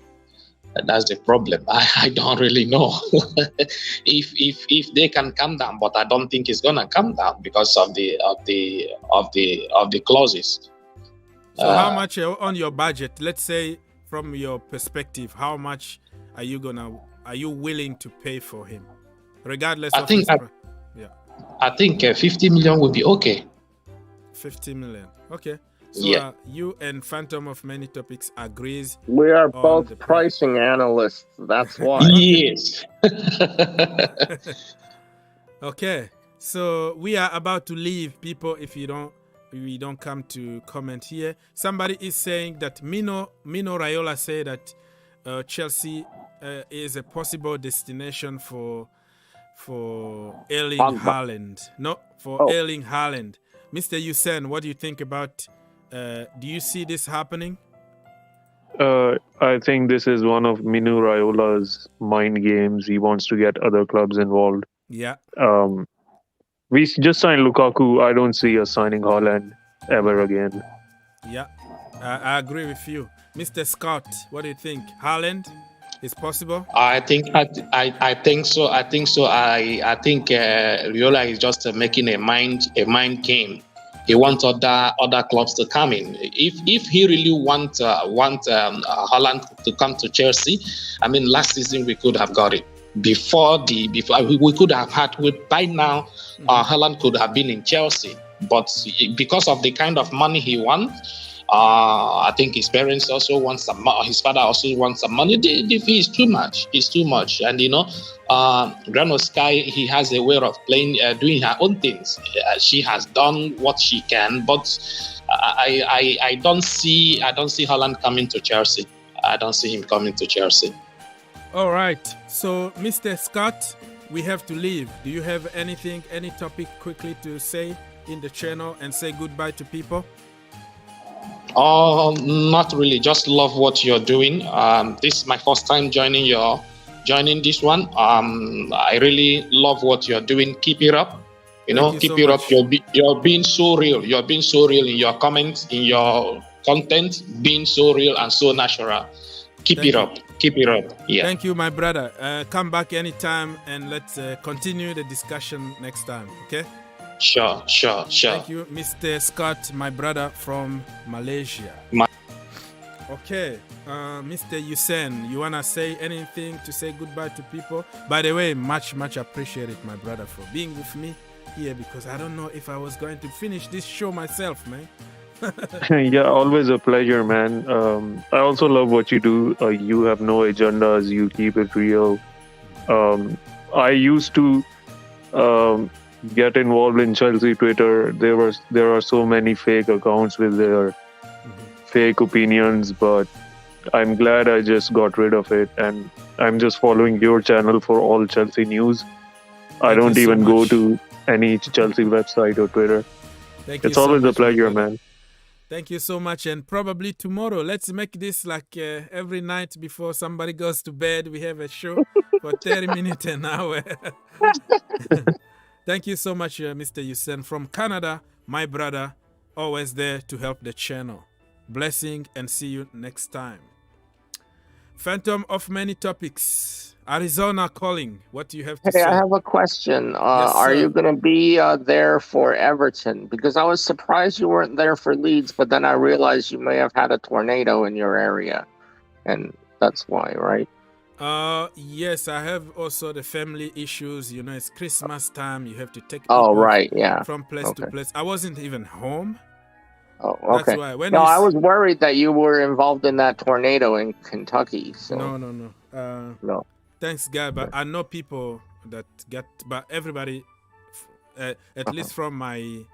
I don't really know if they can come down, but I don't think it's gonna come down because of the clauses. So how much on your budget? Let's say from your perspective, how much are you willing to pay for him, regardless of his price? I think 50 million would be okay. 50 million. Okay. So yeah. You and Phantom of Many Topics agrees. We are both pricing analysts. That's why. Yes. Okay. So we are about to leave, people. If we don't come to comment here. Somebody is saying that Mino Raiola said that Chelsea is a possible destination for Erling Haaland. No, for Erling Haaland. Mr. Younes, what do you think about, do you see this happening? I think this is one of Mino Raiola's mind games. He wants to get other clubs involved. Yeah. We just signed Lukaku. I don't see us signing Haaland ever again. Yeah, I agree with you. Mr. Scott, what do you think? Haaland is possible? I think so. I think Raiola is just making a mind game. He wants other clubs to come in. If he really want Haaland to come to Chelsea, I mean, last season we could have got it. Before we could have had by now. Haaland could have been in Chelsea, but because of the kind of money he wants. I think his parents also want some. His father also wants some money. The fee is too much. It's too much, and Granovkaia, he has a way of playing, doing her own things. She has done what she can, but I don't see Haaland coming to Chelsea. I don't see him coming to Chelsea. All right. So, Mr. Scott, we have to leave. Do you have any topic quickly to say in the channel and say goodbye to people? Not really. Just love what you're doing. This is my first time joining this one. I really love what you're doing. Keep it up. Keep it up. You're being so real. You're being so real in your comments, in your content, being so real and so natural. Keep it up. Yeah. Thank you, my brother. Come back anytime and let's continue the discussion next time. Okay? Sure. Thank you, Mr. Scott, my brother from Malaysia. Okay, Mr. Younes, you wanna say anything to say goodbye to people? By the way, much appreciated, my brother, for being with me here, because I don't know if I was going to finish this show myself, man. Yeah, always a pleasure, man. I also love what you do. You have no agendas. You keep it real. I used to get involved in Chelsea Twitter. There are so many fake accounts with their fake opinions, but I'm glad I just got rid of it, and I'm just following your channel for all Chelsea news. I don't even go to any Chelsea website or Twitter. It's always a pleasure, man. Thank you so much. And probably tomorrow, let's make this like every night before somebody goes to bed. We have a show for 30 minutes an hour. Thank you so much, Mr. Yusen. From Canada, my brother, always there to help the channel. Blessing and see you next time. Phantom of many topics. Arizona calling. What do you have to say? I have a question. Yes, are sir. you going to be there for Everton? Because I was surprised you weren't there for Leeds, but then I realized you may have had a tornado in your area, and that's why, right? Yes, I have also the family issues. You know, it's Christmas time. You have to take Oh, people right, yeah. from place to place. I wasn't even home. Oh, okay. That's why. When no, you I was worried that you were involved in that tornado in Kentucky. So. No. No. Thanks, God. But I know people that get, but everybody, at least from my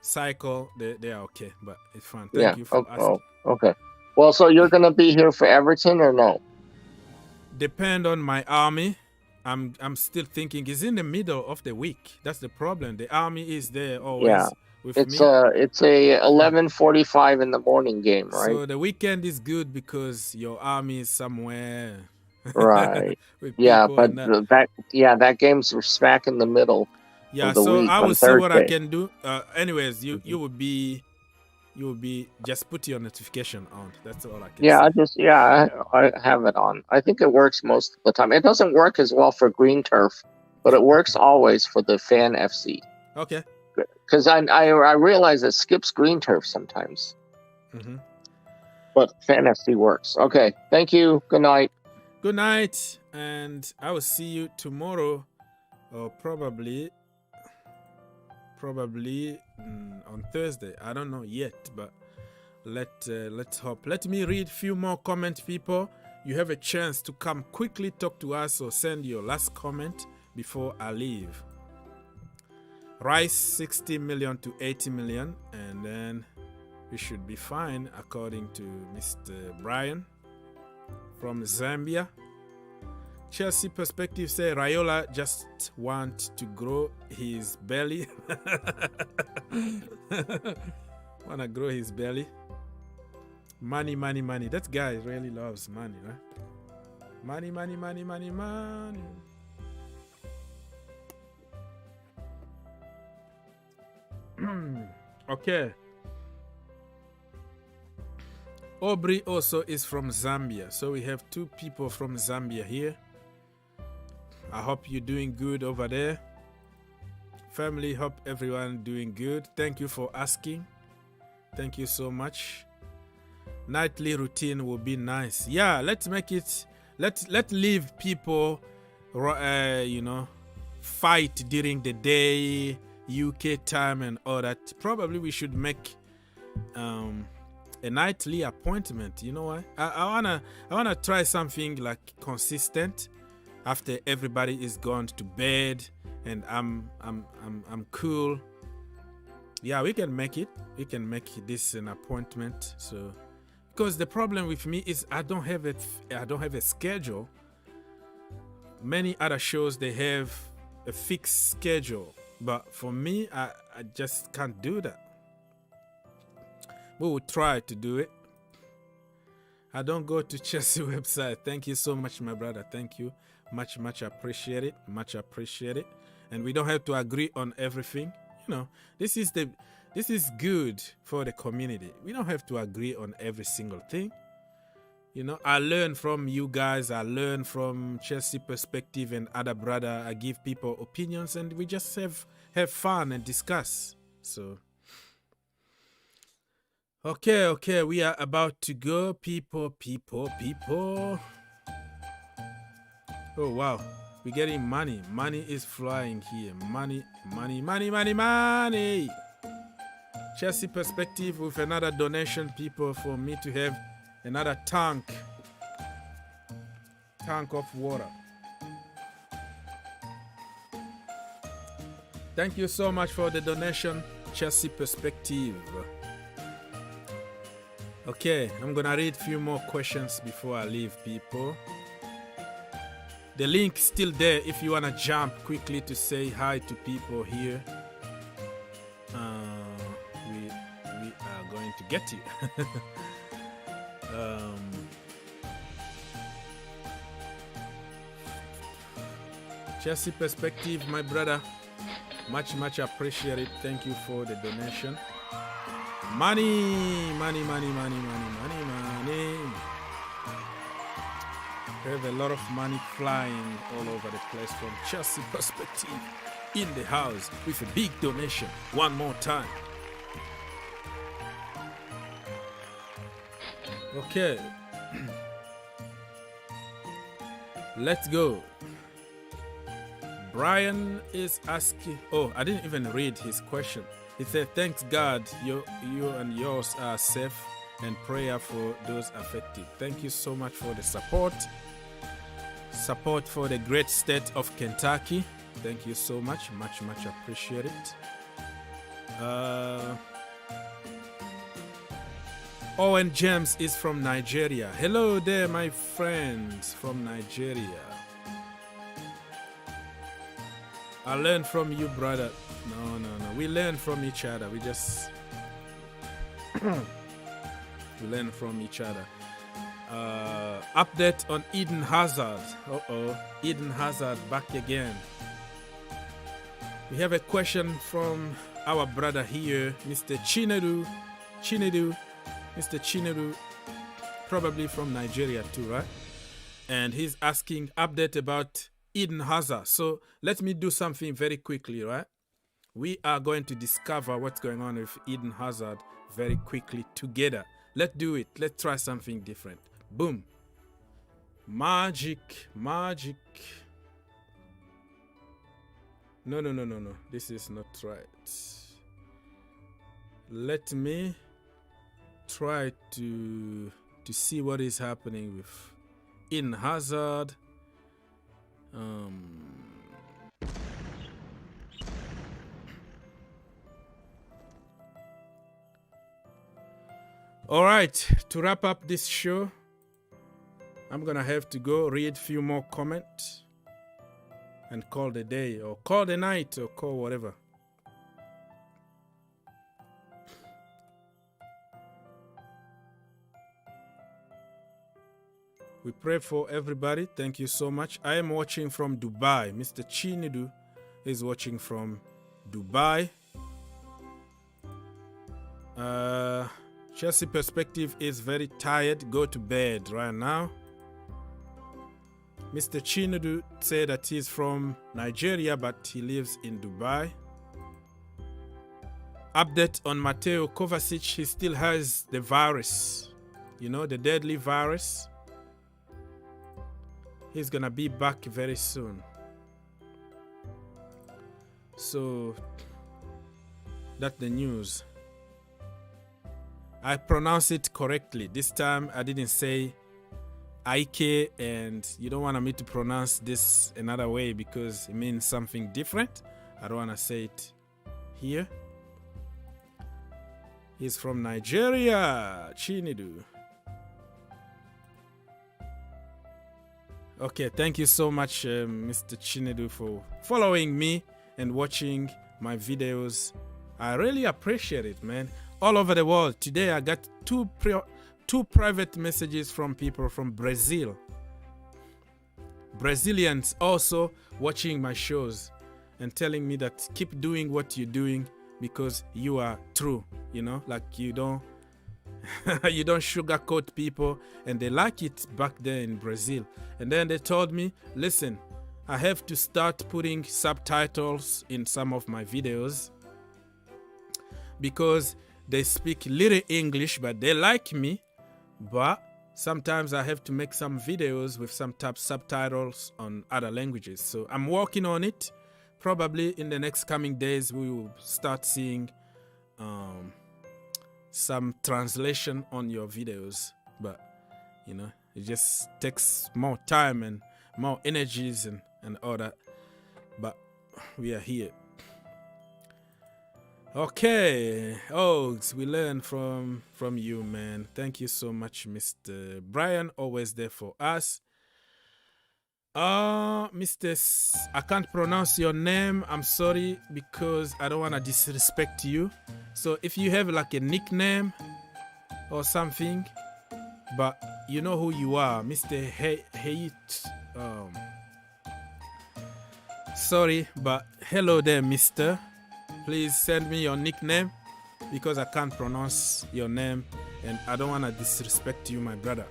cycle, they are okay. But it's fine. Thank you for asking. Okay. Well, so you're going to be here for Everton or no? Depend on my army. I'm still thinking it's in the middle of the week. That's the problem. The army is there always with it's me. It's a 11:45 in the morning game, right? So the weekend is good because your army is somewhere. Right. with Yeah, people but and that game's smack in the middle. yeah, of the so week I on will see what I Thursday. can do. Anyways, you will be just put your notification on. That's all I can say. I have it on. I think it works most of the time. It doesn't work as well for green turf, but it works always for the Fan FC. Okay. Because I realize it skips green turf sometimes. Mm-hmm. But Fan FC works. Okay. Thank you. Good night. Good night, and I will see you tomorrow, or probably on Thursday. I don't know yet, but let's hope. Let me read a few more comments, people. You have a chance to come quickly talk to us or send your last comment before I leave. Rice 60 million to 80 million, and then we should be fine according to Mr. Brian from Zambia. Chelsea perspective say Raiola just want to grow his belly. Wanna grow his belly. Money. That guy really loves money, right? Money. Okay. Aubrey also is from Zambia. So we have two people from Zambia here. I hope you're doing good over there. Family, hope everyone doing good. Thank you for asking. Thank you so much. Nightly routine will be nice. Yeah, let's make it. Let's leave people, fight during the day, UK time and all that. Probably we should make a nightly appointment. You know what? I wanna try something like consistent after everybody is gone to bed and I'm cool. Yeah, we can make it. We can make this an appointment. So because the problem with me is I don't have a schedule. Many other shows they have a fixed schedule, but for me I just can't do that. We will try to do it. I don't go to Chelsea website. Thank you so much, my brother. Thank you. Much appreciate it. Much appreciate it. And we don't have to agree on everything. You know, this is good for the community. We don't have to agree on every single thing. You know, I learn from you guys. I learn from Chelsea perspective and other brother. I give people opinions and we just have fun and discuss. So okay, we are about to go. People. Oh, wow. We're getting money. Money is flying here. Money. Chelsea perspective with another donation, people, for me to have another tank of water. Thank you so much for the donation, Chelsea perspective. Okay, I'm gonna read a few more questions before I leave, people. The link is still there if you wanna jump quickly to say hi to people here. We are going to get you. Chelsea perspective, my brother. Much appreciated. Thank you for the donation. Money. We have a lot of money flying all over the place from Chelsea perspective in the house with a big donation. One more time. Okay. Let's go. Brian is asking. Oh, I didn't even read his question. He said, "Thanks God, you and yours are safe, and prayer for those affected." Thank you so much for the support. Support for the great state of Kentucky. Thank you so much. Much appreciated. Owen James is from Nigeria. Hello there, my friends from Nigeria. I learn from you, brother. No. We learn from each other. We just we learn from each other. Update on Eden Hazard. Eden Hazard back again. We have a question from our brother here, Mr. Chinedu. Mr. Chinedu, probably from Nigeria too, right? And he's asking update about Eden Hazard. So let me do something very quickly, right? We are going to discover what's going on with Eden Hazard very quickly together. Let's do it. Let's try something different. Boom. Magic. No. This is not right. Let me try to see what is happening with Eden Hazard. All right, to wrap up this show, I'm gonna have to go read a few more comments and call the day, or call the night, or call whatever. We pray for everybody. Thank you so much. I am watching from Dubai. Mr. Chinedu is watching from Dubai. Chelsea perspective is very tired. Go to bed right now. Mr. Chinedu said that he's from Nigeria, but he lives in Dubai. Update on Mateo Kovacic. He still has the virus. You know, the deadly virus. He's gonna be back very soon. So that's the news. I pronounced it correctly. This time I didn't say Ike, and you don't want me to pronounce this another way because it means something different. I don't want to say it here. He's from Nigeria, Chinedu. Okay, thank you so much, Mr. Chinedu, for following me and watching my videos. I really appreciate it, man. All over the world. Today I got two private messages from people from Brazil. Brazilians also watching my shows and telling me that keep doing what you're doing because you are true, you know, like you don't you don't sugarcoat people, and they like it back there in Brazil. And then they told me, listen, I have to start putting subtitles in some of my videos because they speak little English, but they like me. But sometimes I have to make some videos with some type subtitles on other languages. So I'm working on it. Probably in the next coming days, we will start seeing some translation on your videos. But, you know, it just takes more time and more energies and all that. But we are here. Okay, Oaks, we learn from you, man. Thank you so much, Mr. Brian, always there for us. I can't pronounce your name. I'm sorry because I don't want to disrespect you. So if you have like a nickname, or something, but you know who you are, Mr. Sorry, but hello there, Mister. Please send me your nickname because I can't pronounce your name and I don't want to disrespect you, my brother.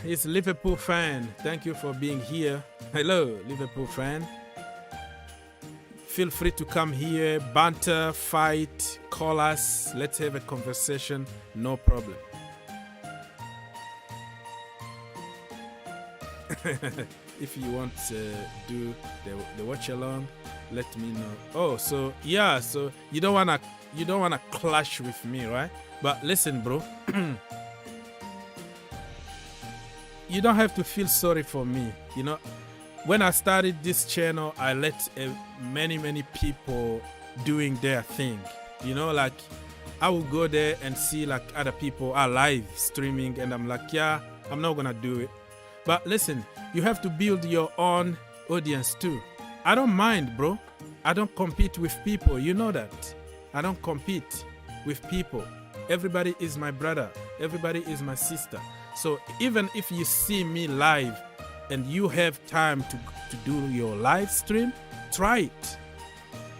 It's Liverpool fan. Thank you for being here. Hello, Liverpool fan. Feel free to come here, banter, fight, call us. Let's have a conversation. No problem. If you want to do the watch along, let me know. Oh, so yeah, so you don't wanna clash with me, right? But listen, bro. You don't have to feel sorry for me. You know, when I started this channel, I let many people doing their thing. You know, like I will go there and see like other people are live streaming, and I'm like, yeah, I'm not gonna do it. But listen, you have to build your own audience too. I don't mind, bro. I don't compete with people. You know that. I don't compete with people. Everybody is my brother. Everybody is my sister. So even if you see me live and you have time to do your live stream, try it.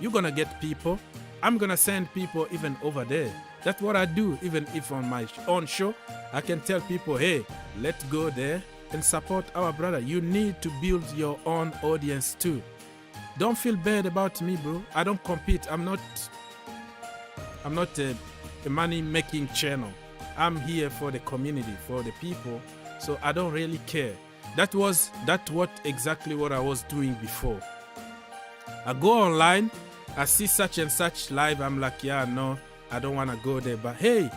You're gonna get people. I'm gonna send people even over there. That's what I do. Even if on my own show, I can tell people, hey, let's go there and support our brother. You need to build your own audience too. Don't feel bad about me, bro. I don't compete. I'm not a money-making channel. I'm here for the community, for the people. So I don't really care. That's exactly what I was doing before. I go online, I see such and such live. I'm like, yeah, no, I don't want to go there. But hey,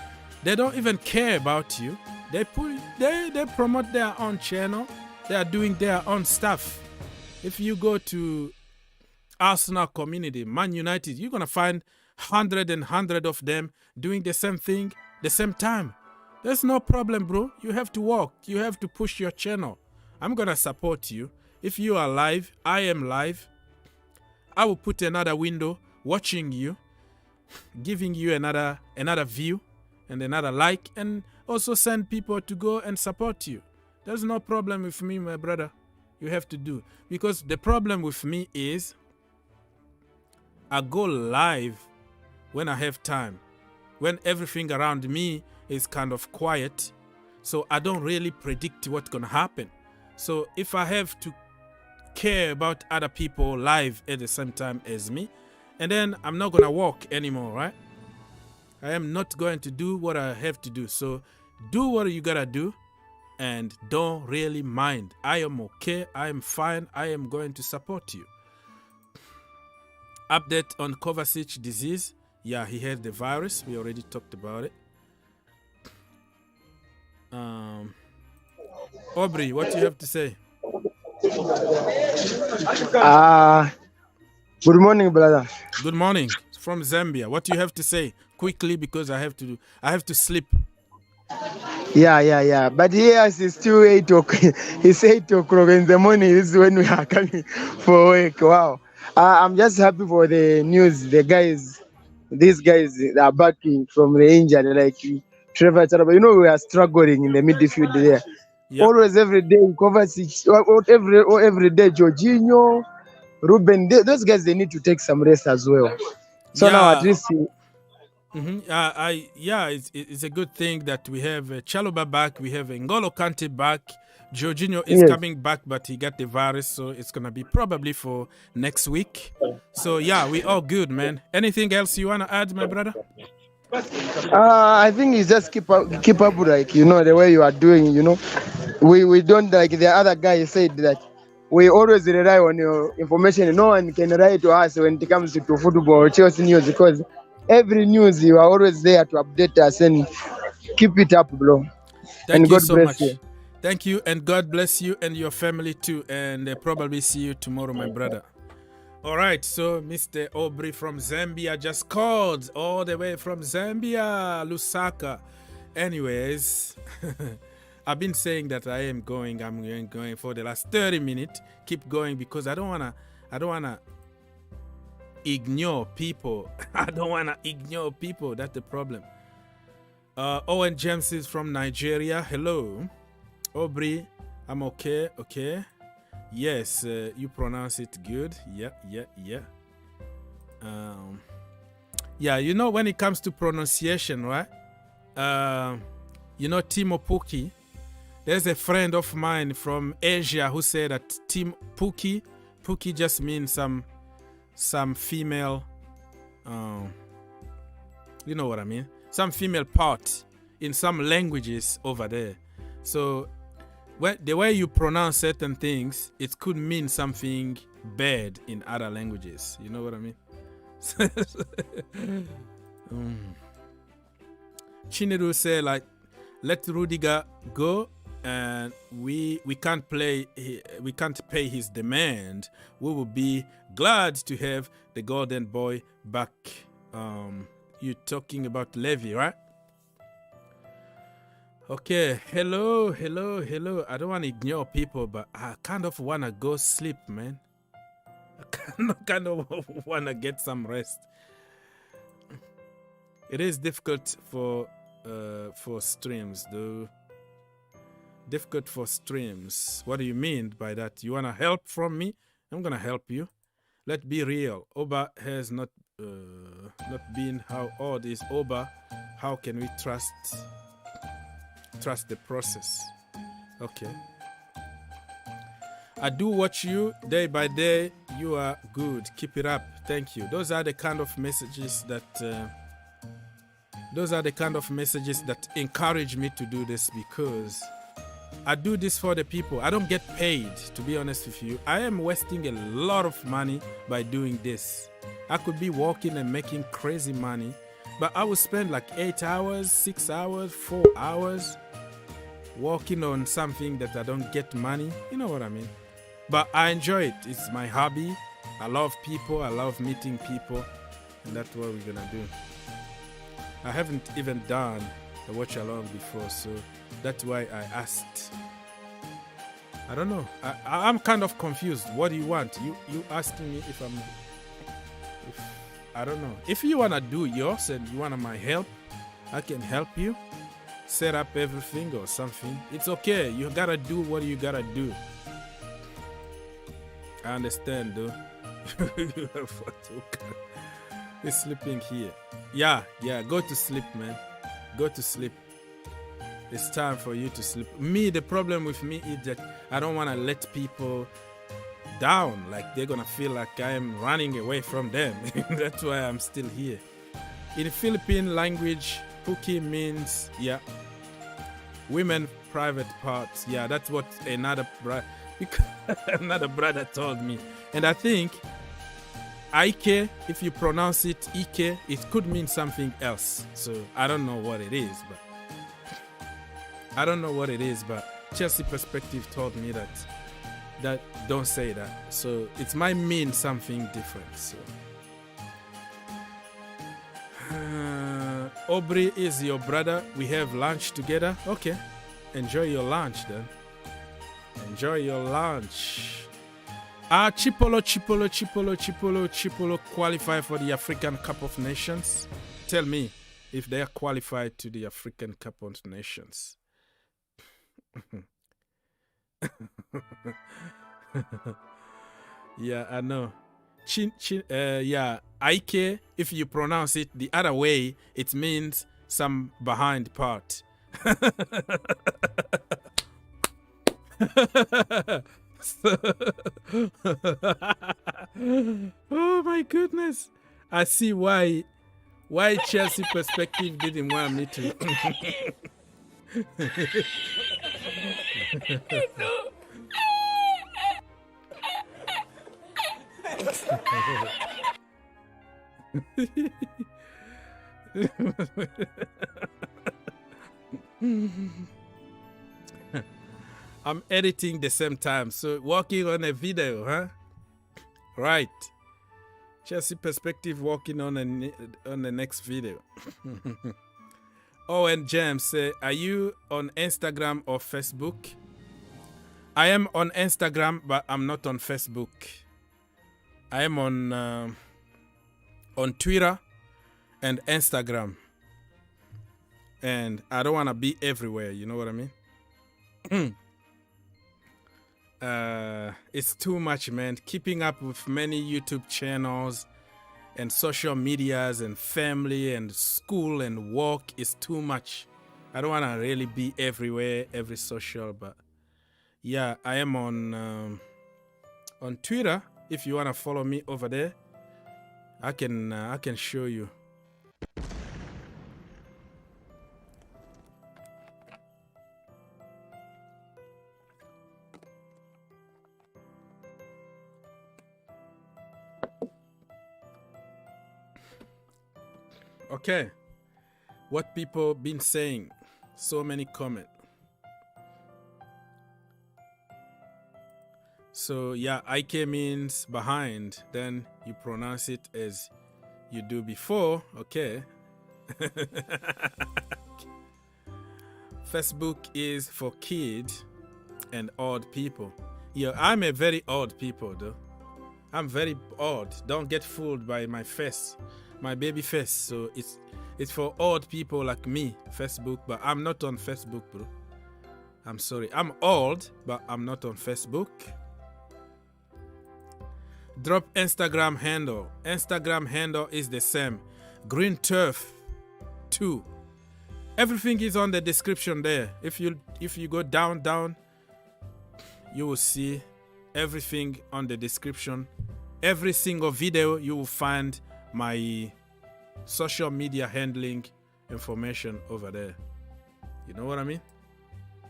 they don't even care about you. They promote their own channel. They are doing their own stuff. If you go to Arsenal community, Man United, you're gonna find hundred of them doing the same thing, the same time. There's no problem, bro. You have to work. You have to push your channel. I'm gonna support you. If you are live, I am live. I will put another window watching you, giving you another view and another like, and also send people to go and support you. There's no problem with me, my brother. You have to do. Because the problem with me is I go live when I have time, when everything around me is kind of quiet, so I don't really predict what's gonna happen. So if I have to care about other people live at the same time as me, and then I'm not gonna walk anymore, right? I am not going to do what I have to do. So do what you gotta do and don't really mind. I am okay, I am fine, I am going to support you. Update on Kovacic disease. Yeah, he had the virus. We already talked about it. Aubrey, what do you have to say? Good morning, brother. Good morning from Zambia. What do you have to say? Quickly, because I have to sleep. Yeah. But here it's still 8 o'clock. It's 8 o'clock in the morning. This is when we are coming for work. Wow. I'm just happy for the news. These guys are back from the injury, like Trevor Chalobah. You know, we are struggling in the midfield there. Yep. Always every day, Kovacic, every day, Jorginho, Ruben. Those guys, they need to take some rest as well. So now at least. It's a good thing that we have Chalobah back. We have N'Golo Kante back. Jorginho is coming back, but he got the virus, so it's gonna be probably for next week. So yeah, we all good, man. Anything else you wanna add, my brother? I think it's just keep up, like the way you are doing. We don't, like the other guy said, that we always rely on your information. No one can write to us when it comes to football or Chelsea news, because every news you are always there to update us, and keep it up, bro. Thank you so much. Thank you, and God bless you and your family too, and probably see you tomorrow, my brother. All right, so Mr. Aubrey from Zambia just called all the way from Zambia, Lusaka. Anyways, I've been saying that I'm going for the last 30 minutes. Keep going, because I don't wanna ignore people. I don't wanna ignore people. That's the problem. Owen James is from Nigeria. Hello. Aubrey, I'm okay. Okay. Yes, you pronounce it good. Yeah. Yeah, you know, when it comes to pronunciation, right? You know, Timo Pukki. There's a friend of mine from Asia who said that Pukki just means some female, you know what I mean? Some female part in some languages over there. So the way you pronounce certain things, it could mean something bad in other languages. You know what I mean? Chinedu say, like, let Rudiger go, and we can't pay his demand. We will be glad to have the golden boy back. You're talking about Levy, right? Okay, hello. I don't want to ignore people, but I kind of want to go sleep, man. I kind of want to get some rest. It is difficult for streams, though. Difficult for streams. What do you mean by that? You want to help from me? I'm going to help you. Let's be real. Oba has not been. How old is Oba? How can we trust the process? Okay. I do watch you day by day. You are good. Keep it up. Thank you. Those are the kind of messages that encourage me to do this, because I do this for the people. I don't get paid, to be honest with you. I am wasting a lot of money by doing this. I could be working and making crazy money, but I would spend like 8 hours, 6 hours, 4 hours working on something that I don't get money. You know what I mean? But I enjoy it. It's my hobby. I love people. I love meeting people. And that's what we're going to do. I haven't even done a watch along before, so that's why I asked. I don't know. I'm kind of confused. What do you want? You asking me if I don't know. If you want to do yours and you want my help, I can help you set up everything or something. It's okay. You got to do what you got to do. I understand, though. He's sleeping here. Yeah, go to sleep, man. Go to sleep. It's time for you to sleep. Me, the problem with me is that I don't want to let people down. Like, they're going to feel like I am running away from them. That's why I'm still here. In Philippine language, Puki means, women private parts. Yeah, that's what another brother told me. And I think Ike, if you pronounce it Ike, it could mean something else. So I don't know what it is, but Chelsea Perspective told me that don't say that. So it might mean something different. So Aubrey is your brother. We have lunch together. Okay. Enjoy your lunch then. Enjoy your lunch. Chipolo qualify for the African Cup of Nations. Tell me if they are qualified to the African Cup of Nations. Yeah, I know. Ike, if you pronounce it the other way, it means some behind part. Oh my goodness. I see why Chelsea Perspective didn't want me to. I'm editing the same time, so working on a video, huh? Right. Chelsea Perspective working on the next video. Oh, and James say, are you on Instagram or Facebook? I am on Instagram, but I'm not on Facebook. I am on Twitter and Instagram. And I don't want to be everywhere, you know what I mean? It's too much, man. Keeping up with many YouTube channels and social medias and family and school and work is too much. I don't want to really be everywhere, every social, but yeah, I am on Twitter. If you want to follow me over there, I can show you. Okay, what people been saying? So many comment. So yeah, IK means behind. Then you pronounce it as you do before. Okay. Facebook is for kids and odd people. Yeah, I'm a very odd people though. I'm very odd. Don't get fooled by my face, my baby face. So it's for old people like me, Facebook, but I'm not on Facebook, bro. I'm sorry. I'm old, but I'm not on Facebook. Drop Instagram handle. Instagram handle is the same. Green Turf 2. Everything is on the description there. If you go down, you will see everything on the description. Every single video you will find my social media handling information over there. You know what I mean?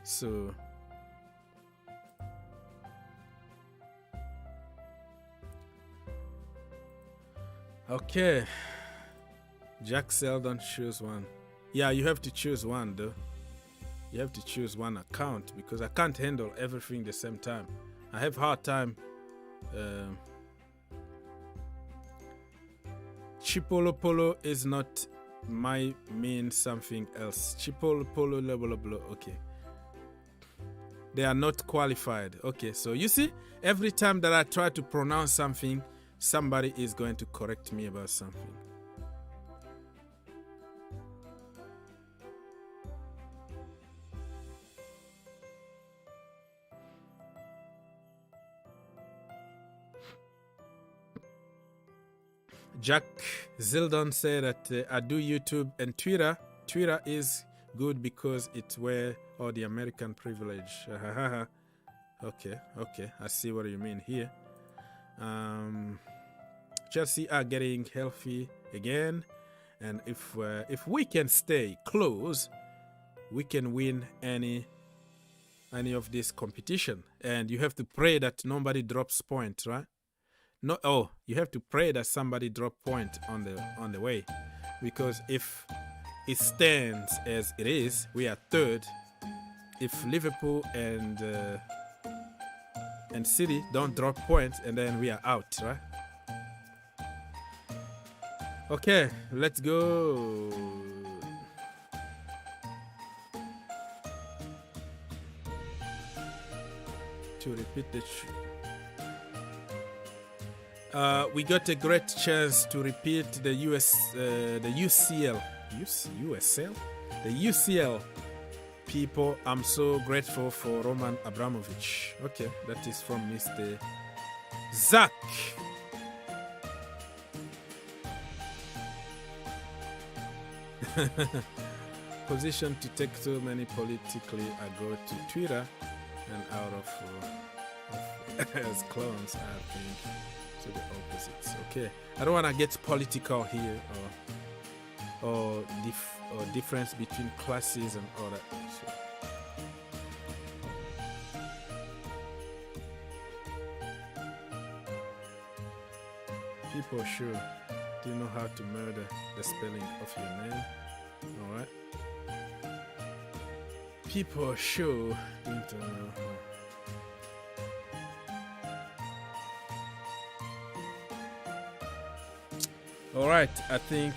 So okay. Jack Seldon choose one. Yeah, you have to choose one though. You have to choose one account because I can't handle everything the same time. I have hard time. Chipolo is not my mean something else. Chipolo blah blah blah. Okay. They are not qualified. Okay, so you see, every time that I try to pronounce something, somebody is going to correct me about something. Jack Zildon said that I do YouTube and Twitter. Twitter is good because it's where all the American privilege. Okay, I see what you mean here. Chelsea are getting healthy again, and if we can stay close, we can win any of this competition. And you have to pray that nobody drops points, right? No, oh, you have to pray that somebody drop point on the way, because if it stands as it is, we are third. If Liverpool and City don't drop points, and then we are out, right? Okay, let's go. To repeat the we got a great chance to repeat the UCL. The UCL people. I'm so grateful for Roman Abramovic. Okay, that is from Mr. Zach. Position to take so many politically. I go to Twitter and out of as clones, I think. To the opposites. Okay, I don't want to get political here or difference between classes and all that. So. People sure do know how to murder the spelling of your name. All right. People sure don't know. All right, I think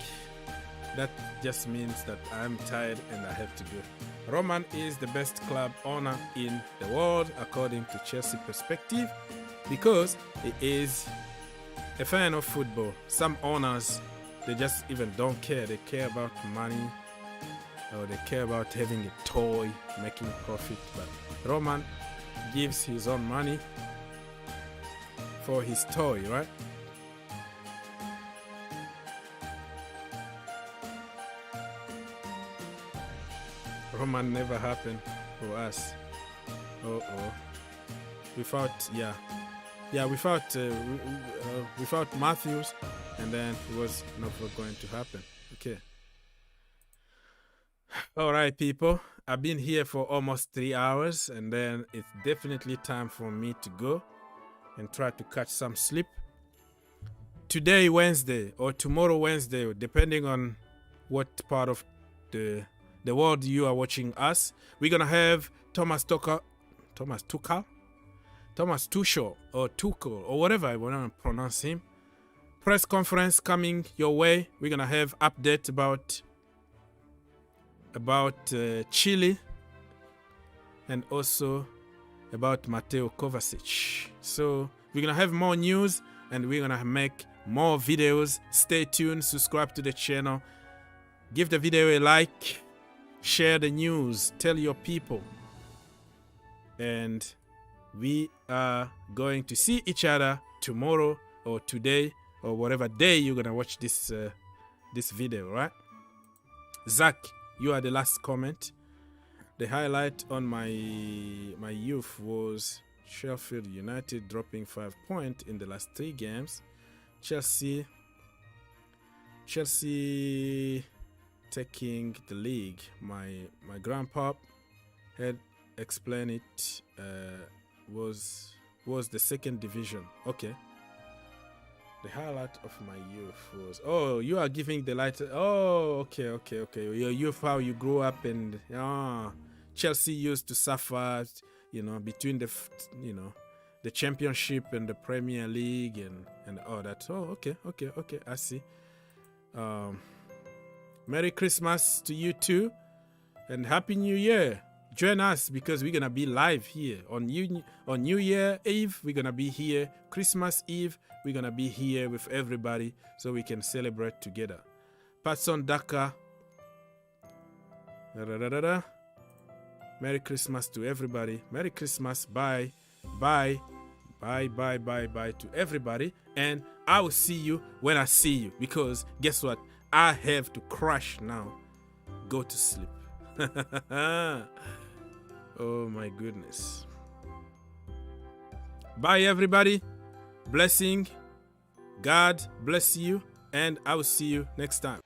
that just means that I'm tired and I have to go. Roman is the best club owner in the world according to Chelsea perspective because he is a fan of football. Some owners, they just even don't care. They care about money or they care about having a toy, making profit. But Roman gives his own money for his toy, right? Roman never happened for us. Without Matthews, and then it was never going to happen. Okay. All right, people. I've been here for almost 3 hours, and then it's definitely time for me to go and try to catch some sleep. Today, Wednesday, or tomorrow, Wednesday, depending on what part of the world you are watching us, we're gonna have Thomas Tuchel, or whatever I want to pronounce him. Press conference coming your way. We're gonna have update about Chile and also about Mateo Kovacic. So we're gonna have more news and we're gonna make more videos. Stay tuned, subscribe to the channel, give the video a like, share the news, tell your people, and we are going to see each other tomorrow or today or whatever day you're gonna watch this video, right? Zach, you are the last comment. The highlight on my youth was Sheffield United dropping 5 points in the last 3 games. Chelsea taking the league. My grandpa had explained it. Was the second division. Okay. The highlight of my youth was, oh, you are giving the light. Oh, okay. Your youth, how you grew up, and Chelsea used to suffer, between the championship and the Premier League and all that. Oh, okay. I see. Merry Christmas to you too, and Happy New Year. Join us because we're gonna be live here on New Year Eve. We're gonna be here. Christmas Eve, we're gonna be here with everybody so we can celebrate together. Patson Daka. Merry Christmas to everybody. Merry Christmas. Bye to everybody. And I will see you when I see you, because guess what? I have to crash now. Go to sleep. Oh my goodness. Bye everybody. Blessing. God bless you, and I will see you next time.